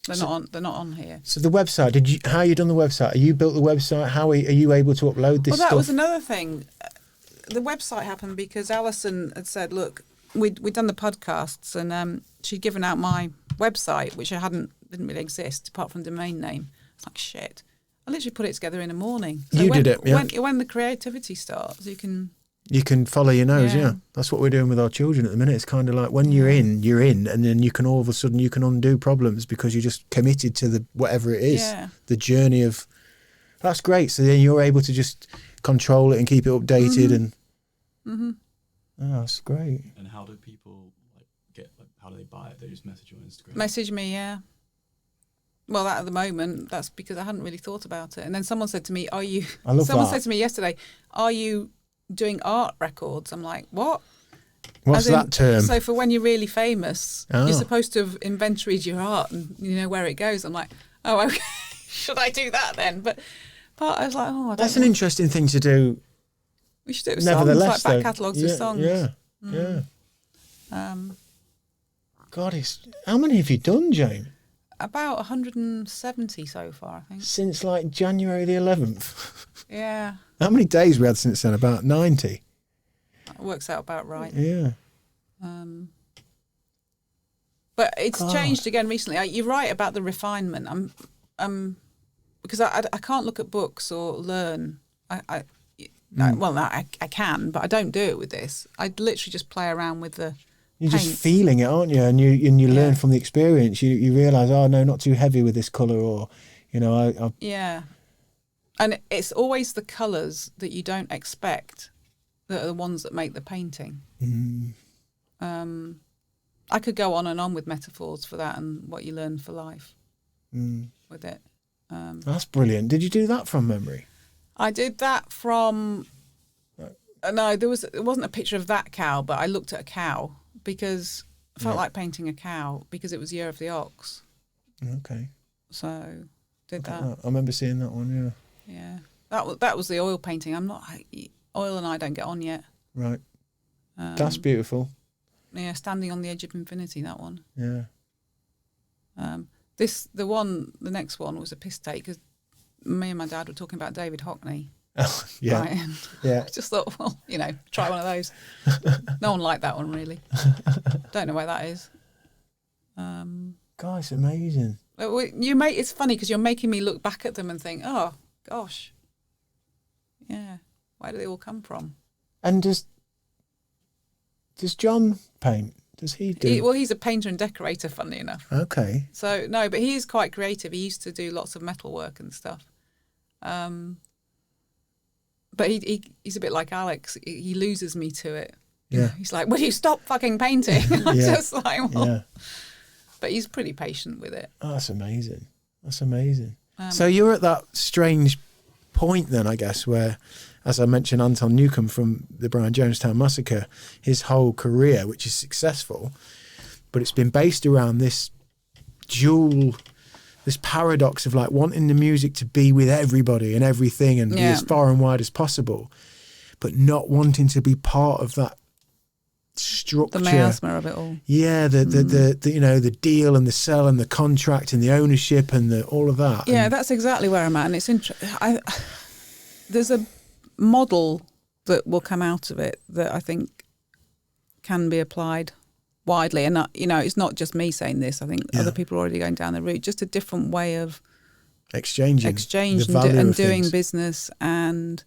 [SPEAKER 3] they're not on here.
[SPEAKER 2] So the website, how you done the website? You built the website. How are you able to upload this stuff?
[SPEAKER 3] Well, that was another thing. The website happened because Alison had said, look, we'd done the podcasts, and she'd given out my website, which didn't really exist apart from domain name. It's like, shit. I literally put it together in a morning. So
[SPEAKER 2] did it, yeah.
[SPEAKER 3] When the creativity starts, you can
[SPEAKER 2] follow your nose, yeah. That's what we're doing with our children at the minute. It's kind of like when you're in, and then you can all of a sudden you can undo problems because you're just committed to whatever it is.
[SPEAKER 3] Yeah.
[SPEAKER 2] The journey of... That's great. So then you're able to just control it and keep it updated and... Mm-hmm. Oh, that's great.
[SPEAKER 4] And how do people how do they buy it? They just message you on Instagram?
[SPEAKER 3] Message me, yeah. Well, that at the moment, that's because I hadn't really thought about it. And then someone said to me, someone said to me yesterday, are you doing art records? I'm like, what?
[SPEAKER 2] What's that term?
[SPEAKER 3] So for when you're really famous, you're supposed to have inventoried your art and you know where it goes. I'm like, oh, okay. Should I do that then? But I was like, I don't
[SPEAKER 2] That's an interesting thing to do.
[SPEAKER 3] We should do it with songs, like back catalogues with songs.
[SPEAKER 2] Yeah. God, how many have you done, Jane?
[SPEAKER 3] About 170 so far, I think.
[SPEAKER 2] Since like January the 11th?
[SPEAKER 3] Yeah.
[SPEAKER 2] How many days we had since then? About 90?
[SPEAKER 3] That works out about right.
[SPEAKER 2] Yeah.
[SPEAKER 3] But it's changed again recently. You're right about the refinement. Because I can't look at books or learn. I can, but I don't do it with this. I literally just play around with the
[SPEAKER 2] You're
[SPEAKER 3] paint.
[SPEAKER 2] just feeling it, aren't you? And you learn from the experience. You realise, oh no, not too heavy with this colour, or
[SPEAKER 3] Yeah, and it's always the colours that you don't expect that are the ones that make the painting. I could go on and on with metaphors for that and what you learn for life with it.
[SPEAKER 2] That's brilliant. Did you do that from memory?
[SPEAKER 3] I did that from... No, it wasn't a picture of that cow, but I looked at a cow because I felt like painting a cow because it was Year of the Ox.
[SPEAKER 2] Okay.
[SPEAKER 3] So did that.
[SPEAKER 2] I remember seeing that one, yeah.
[SPEAKER 3] Yeah. That was the oil painting. Oil and I don't get on yet.
[SPEAKER 2] Right. That's beautiful.
[SPEAKER 3] Yeah, Standing on the Edge of Infinity, that one.
[SPEAKER 2] Yeah.
[SPEAKER 3] The next one was a piss take because me and my dad were talking about David Hockney.
[SPEAKER 2] Oh, yeah.
[SPEAKER 3] Right?
[SPEAKER 2] Yeah.
[SPEAKER 3] I just thought, well, try one of those. No one liked that one, really. Don't know why that is.
[SPEAKER 2] God, it's amazing.
[SPEAKER 3] It's funny because you're making me look back at them and think, oh, gosh. Yeah. Where do they all come from?
[SPEAKER 2] And does John paint? Does he do?
[SPEAKER 3] Well, he's a painter and decorator, funnily enough.
[SPEAKER 2] Okay.
[SPEAKER 3] So, no, but he is quite creative. He used to do lots of metal work and stuff. But he's a bit like Alex. He loses me to it.
[SPEAKER 2] Yeah.
[SPEAKER 3] He's like, will you stop fucking painting? I'm just like, well.
[SPEAKER 2] Yeah.
[SPEAKER 3] But he's pretty patient with it.
[SPEAKER 2] Oh, that's amazing. That's amazing. So you're at that strange point then, I guess, where, as I mentioned, Anton Newcombe from the Brian Jonestown Massacre, his whole career, which is successful, but it's been based around this paradox of like wanting the music to be with everybody and everything and be as far and wide as possible. but not wanting to be part of that structure.
[SPEAKER 3] The miasma of it all.
[SPEAKER 2] Yeah, the you know, the deal and the sell and the contract and the ownership and all of that.
[SPEAKER 3] Yeah,
[SPEAKER 2] and
[SPEAKER 3] that's exactly where I'm at. And it's there's a model that will come out of it that I think can be applied widely. And, you know, it's not just me saying this. I think other people are already going down the route. Just a different way of
[SPEAKER 2] exchange
[SPEAKER 3] and doing business. And,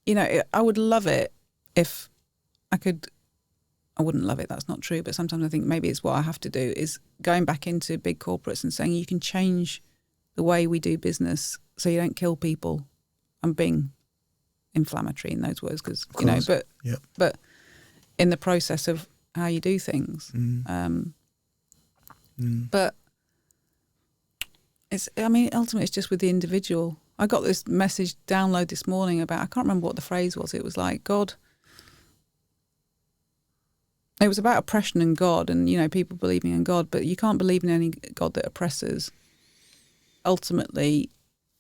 [SPEAKER 3] you know, I would love it if I could. I wouldn't love it, that's not true, but sometimes I think maybe it's what I have to do, is going back into big corporates and saying you can change the way we do business so you don't kill people. I'm being inflammatory in those words because, you know, but in the process of how you do things. But it's, I mean, ultimately it's just with the individual. I got this message download this morning about, I can't remember what the phrase was. It was like, God, it was about oppression and God and, you know, people believing in God, but you can't believe in any God that oppresses. Ultimately,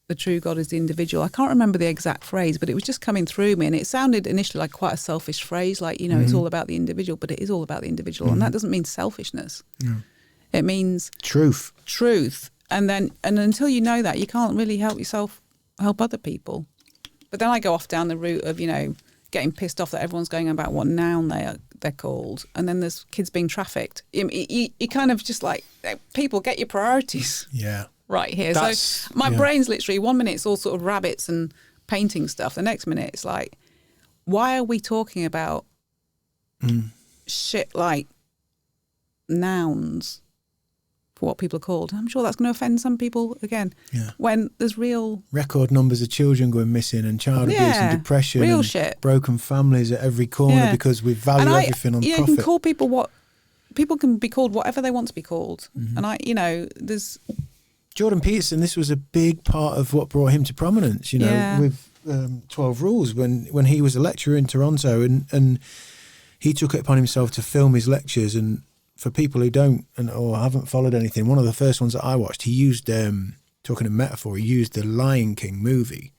[SPEAKER 3] the true God is the individual. I can't remember the exact phrase, but it was just coming through me, and it sounded initially like quite a selfish phrase, like, you know, it's all about the individual, but it is all about the individual. And that doesn't mean selfishness. No. It means truth. And then, and until you know that, you can't really help yourself, help other people. But then I go off down the route of, you know, getting pissed off that everyone's going about what noun they're called, and then there's kids being trafficked. You kind of just like, people, get your priorities right here. So my brain's literally, 1 minute it's all sort of rabbits and painting stuff, the next minute it's like, why are we talking about shit like nouns for what people are called? I'm sure that's going to offend some people again. When there's real
[SPEAKER 2] record numbers of children going missing and child abuse and depression,
[SPEAKER 3] real
[SPEAKER 2] and
[SPEAKER 3] shit,
[SPEAKER 2] broken families at every corner because we value everything on profit.
[SPEAKER 3] You can call people people can be called whatever they want to be called. And there's
[SPEAKER 2] Jordan Peterson. This was a big part of what brought him to prominence. You know, with 12 Rules when he was a lecturer in Toronto, and he took it upon himself to film his lectures. And for people who don't or haven't followed anything, one of the first ones that I watched, he used, talking in metaphor, he used the Lion King movie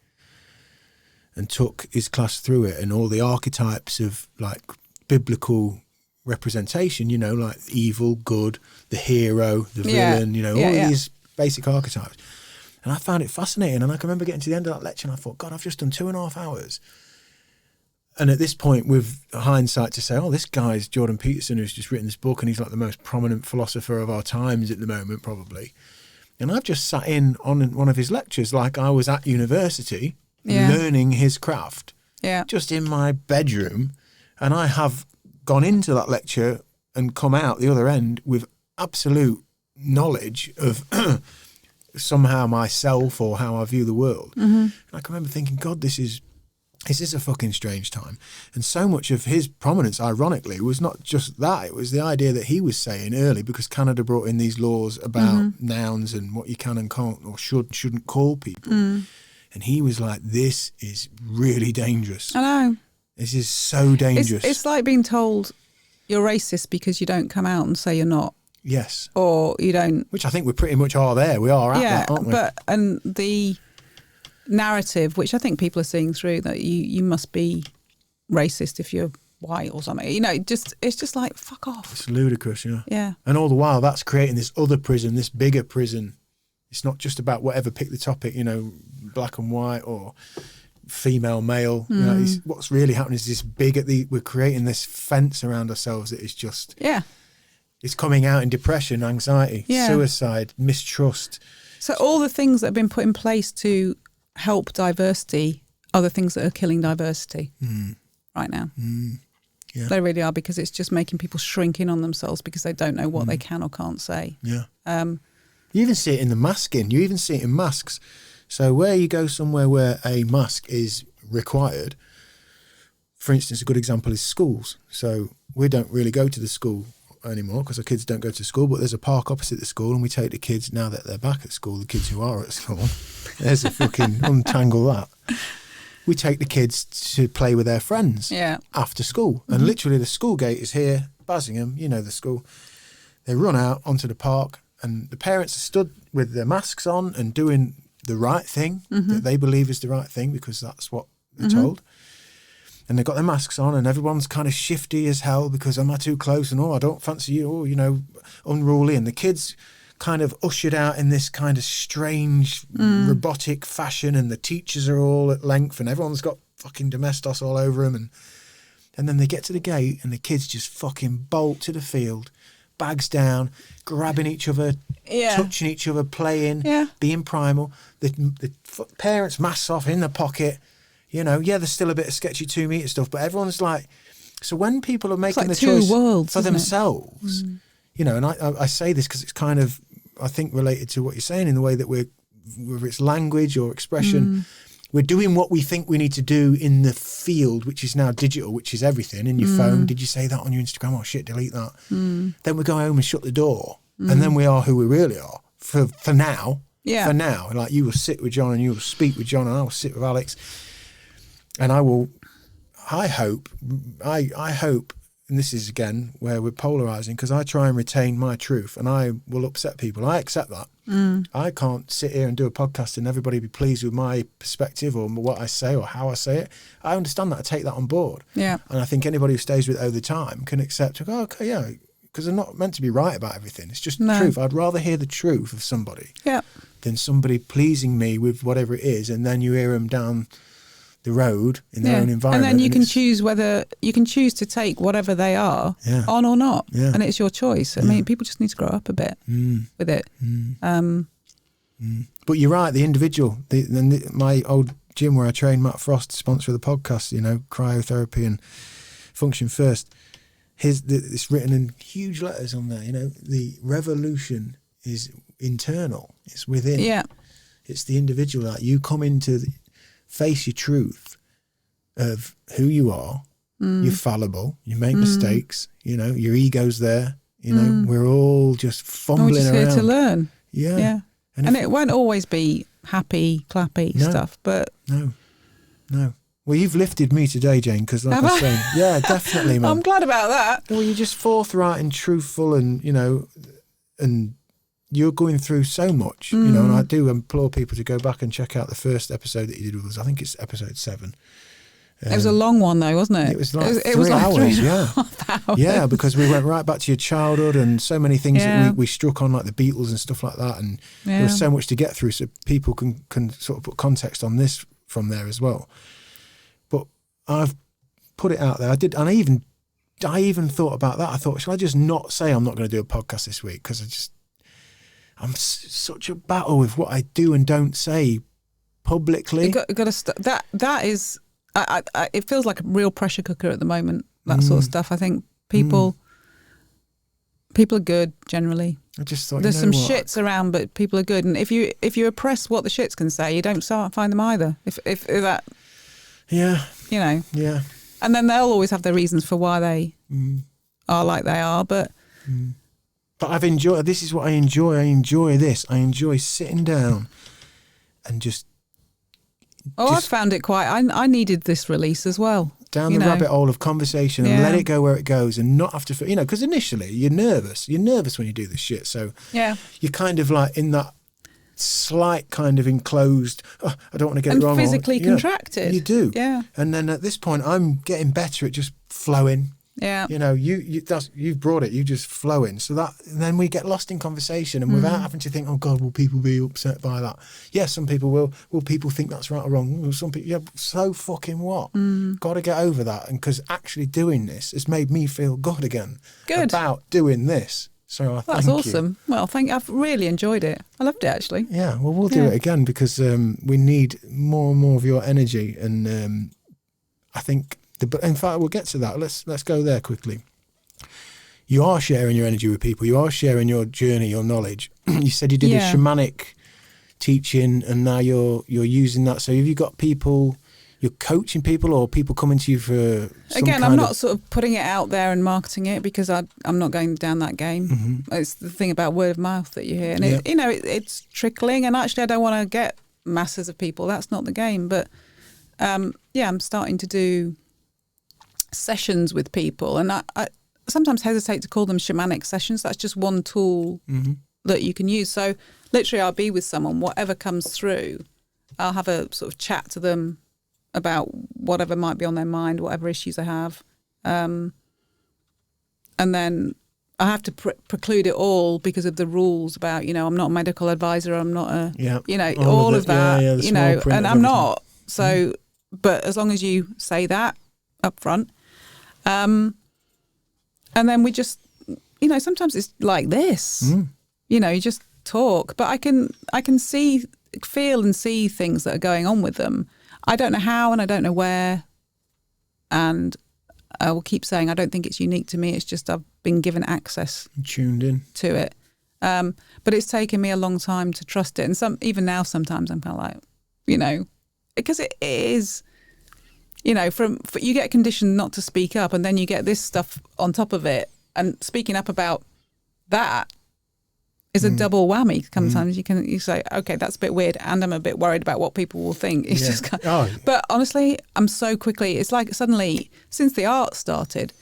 [SPEAKER 2] and took his class through it and all the archetypes of like biblical representation, you know, like evil, good, the hero, the villain, you know, all these basic archetypes. And I found it fascinating. And I can remember getting to the end of that lecture and I thought, God, I've just done 2.5 hours. And at this point, with hindsight, to say, oh, this guy's Jordan Peterson, who's just written this book, and he's like the most prominent philosopher of our times at the moment, probably. And I've just sat in on one of his lectures like I was at university, learning his craft, just in my bedroom. And I have gone into that lecture and come out the other end with absolute knowledge of somehow myself or how I view the world. And I can remember thinking, God, this is a fucking strange time. And so much of his prominence, ironically, was not just that. It was the idea that he was saying early, because Canada brought in these laws about nouns and what you can and can't or shouldn't call people. And he was like, this is really dangerous.
[SPEAKER 3] I know.
[SPEAKER 2] This is so dangerous.
[SPEAKER 3] It's like being told you're racist because you don't come out and say you're not.
[SPEAKER 2] Yes.
[SPEAKER 3] Or you don't.
[SPEAKER 2] Which I think we pretty much are there. We are at that, aren't we? And
[SPEAKER 3] the narrative, which I think people are seeing through, that you must be racist if you're white or something, you know, it's just like, fuck off.
[SPEAKER 2] It's ludicrous,
[SPEAKER 3] yeah.
[SPEAKER 2] And all the while that's creating this other prison, this bigger prison. It's not just about whatever, pick the topic, you know, black and white or female, male. You know, what's really happening is this we're creating this fence around ourselves that is just it's coming out in depression, anxiety, suicide, mistrust. So
[SPEAKER 3] all the things that have been put in place to help diversity are the things that are killing diversity right now. Yeah. They really are, because it's just making people shrink in on themselves because they don't know what they can or can't say.
[SPEAKER 2] Yeah. You even see it in the masking. You even see it in masks. So where you go somewhere where a mask is required, for instance, a good example is schools. So we don't really go to the school anymore because our kids don't go to school, but there's a park opposite the school and we take the kids, now that they're back at school, the kids who are at school, there's a fucking untangle that. We take the kids to play with their friends after school. And literally the school gate is here, Bassingham, you know the school. They run out onto the park and the parents are stood with their masks on and doing the right thing that they believe is the right thing because that's what they're told. and they've got their masks on, and everyone's kind of shifty as hell because am I too close, and I don't fancy you, unruly, and the kids kind of ushered out in this kind of strange robotic fashion, and the teachers are all at length, and everyone's got fucking domestos all over them, and then they get to the gate, and the kids just fucking bolt to the field, bags down, grabbing each other, touching each other, playing, being primal. The parents' masks off in the pocket. There's still a bit of sketchy 2 meter stuff, but everyone's like, so when people are making the choice for themselves, and I say this because it's kind of, I think, related to what you're saying in the way that whether it's language or expression, we're doing what we think we need to do in the field, which is now digital, which is everything in your phone. Did you say that on your Instagram? Oh shit, delete that. Then we go home and shut the door, and then we are who we really are for now. Yeah. For now, like you will sit with John and you will speak with John, and I will sit with Alex. And I hope, and this is again where we're polarizing, because I try and retain my truth, and I will upset people. I accept that. I can't sit here and do a podcast and everybody be pleased with my perspective or what I say or how I say it. I understand that. I take that on board. Yeah. And I think anybody who stays with it over the time can accept, okay, yeah, because they're not meant to be right about everything. It's just the truth. I'd rather hear the truth of somebody than somebody pleasing me with whatever it is, and then you hear them down the road in their own environment.
[SPEAKER 3] And then you can choose to take whatever they are on or not. Yeah. And it's your choice. I mean, people just need to grow up a bit with it.
[SPEAKER 2] But you're right, the individual, my old gym where I trained, Matt Frost, sponsor of the podcast, cryotherapy and function first. It's written in huge letters on there, the revolution is internal. It's within. Yeah. It's the individual. Like you come into face your truth of who you are. You're fallible. You make mistakes. Your ego's there. We're all just fumbling
[SPEAKER 3] we're just
[SPEAKER 2] around.
[SPEAKER 3] Here to learn.
[SPEAKER 2] Yeah.
[SPEAKER 3] And it won't always be happy, clappy stuff, but
[SPEAKER 2] no. Well, you've lifted me today, Jane, because like I was saying, yeah, definitely, man.
[SPEAKER 3] I'm glad about that.
[SPEAKER 2] Well, you're just forthright and truthful, and and you're going through so much, and I do implore people to go back and check out the first episode that you did with us. I think it's episode 7.
[SPEAKER 3] It was a long one though, wasn't it?
[SPEAKER 2] It was like 3 hours, yeah, because we went right back to your childhood and so many things that we struck on, like the Beatles and stuff like that, and there was so much to get through, so people can sort of put context on this from there as well. But I've put it out there. I did, and I even thought about that. I thought, shall I just not say I'm not going to do a podcast this week, because I'm such a battle with what I do and don't say publicly.
[SPEAKER 3] Got to that is. It feels like a real pressure cooker at the moment, that sort of stuff. I think people are good generally.
[SPEAKER 2] I just thought
[SPEAKER 3] there's some shits around, but people are good. And if you oppress what the shits can say, you don't find them either. If that,
[SPEAKER 2] yeah.
[SPEAKER 3] And then they'll always have their reasons for why they are like they are. But
[SPEAKER 2] I've enjoyed. This is what I enjoy. I enjoy this. I enjoy sitting down and just.
[SPEAKER 3] I found it quite. I needed this release as well.
[SPEAKER 2] Down the rabbit hole of conversation and let it go where it goes, and not have to, because initially you're nervous. You're nervous when you do this shit. So you're kind of like in that slight kind of enclosed. Oh, I don't want to get it wrong.
[SPEAKER 3] And physically contracted.
[SPEAKER 2] You do.
[SPEAKER 3] Yeah.
[SPEAKER 2] And then at this point, I'm getting better at just flowing.
[SPEAKER 3] Yeah.
[SPEAKER 2] You've brought it. You just flow in. So then we get lost in conversation, and without having to think, oh God, will people be upset by that? Yeah, some people will. Will people think that's right or wrong? Well, some people, so fucking what? Got to get over that. And because actually doing this has made me feel good again. Good. About doing this. So
[SPEAKER 3] that's awesome. Well, I've really enjoyed it. I loved it actually.
[SPEAKER 2] Yeah. Well, we'll do it again, because we need more and more of your energy, and I think. But in fact, we'll get to that. Let's go there quickly. You are sharing your energy with people. You are sharing your journey, your knowledge. You said you did a shamanic teaching, and now you're using that. So have you got people? You're coaching people, or people coming to you for?
[SPEAKER 3] I'm not sort of putting it out there and marketing it, because I'm not going down that game. It's the thing about word of mouth that you hear, and it's trickling. And actually, I don't want to get masses of people. That's not the game. But I'm starting to do sessions with people, and I sometimes hesitate to call them shamanic sessions. That's just one tool that you can use. So literally I'll be with someone, whatever comes through, I'll have a sort of chat to them about whatever might be on their mind, whatever issues they have. And then I have to preclude it all because of the rules about, I'm not a medical advisor, I'm not a, all of that, and I'm not. So, but as long as you say that up front, and then we just, sometimes it's like this, you just talk, but I can feel and see things that are going on with them. I don't know how and I don't know where, and I will keep saying I don't think it's unique to me. It's just I've been given access,
[SPEAKER 2] tuned in
[SPEAKER 3] to it. But it's taken me a long time to trust it, and even now sometimes I'm kind of like, because it is, you get conditioned not to speak up, and then you get this stuff on top of it, and speaking up about that is a double whammy. Sometimes you say, okay, that's a bit weird, and I'm a bit worried about what people will think. It's just but honestly, I'm so quickly, it's like suddenly, since the art started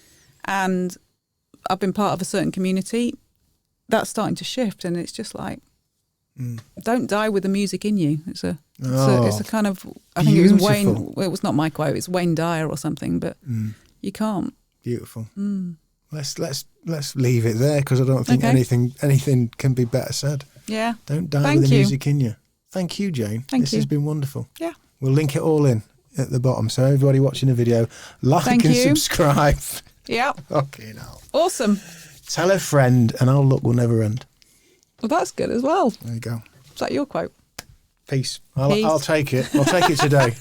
[SPEAKER 3] and I've been part of a certain community, that's starting to shift, and it's just like, don't die with the music in you. It's a kind of, I think it was Wayne, it was not my quote, it's Wayne Dyer or something, but you can't.
[SPEAKER 2] Beautiful. Let's leave it there, because I don't think anything can be better said.
[SPEAKER 3] Yeah.
[SPEAKER 2] Don't die with the music in you. Thank you, Jane. This has been wonderful.
[SPEAKER 3] Yeah.
[SPEAKER 2] We'll link it all in at the bottom, so everybody watching the video, like and subscribe.
[SPEAKER 3] Yeah.
[SPEAKER 2] Okay, now.
[SPEAKER 3] Awesome.
[SPEAKER 2] Tell a friend, and our luck will never end.
[SPEAKER 3] Well, that's good as well.
[SPEAKER 2] There you go.
[SPEAKER 3] Is that your quote?
[SPEAKER 2] Peace. I'll take it. I'll take it today.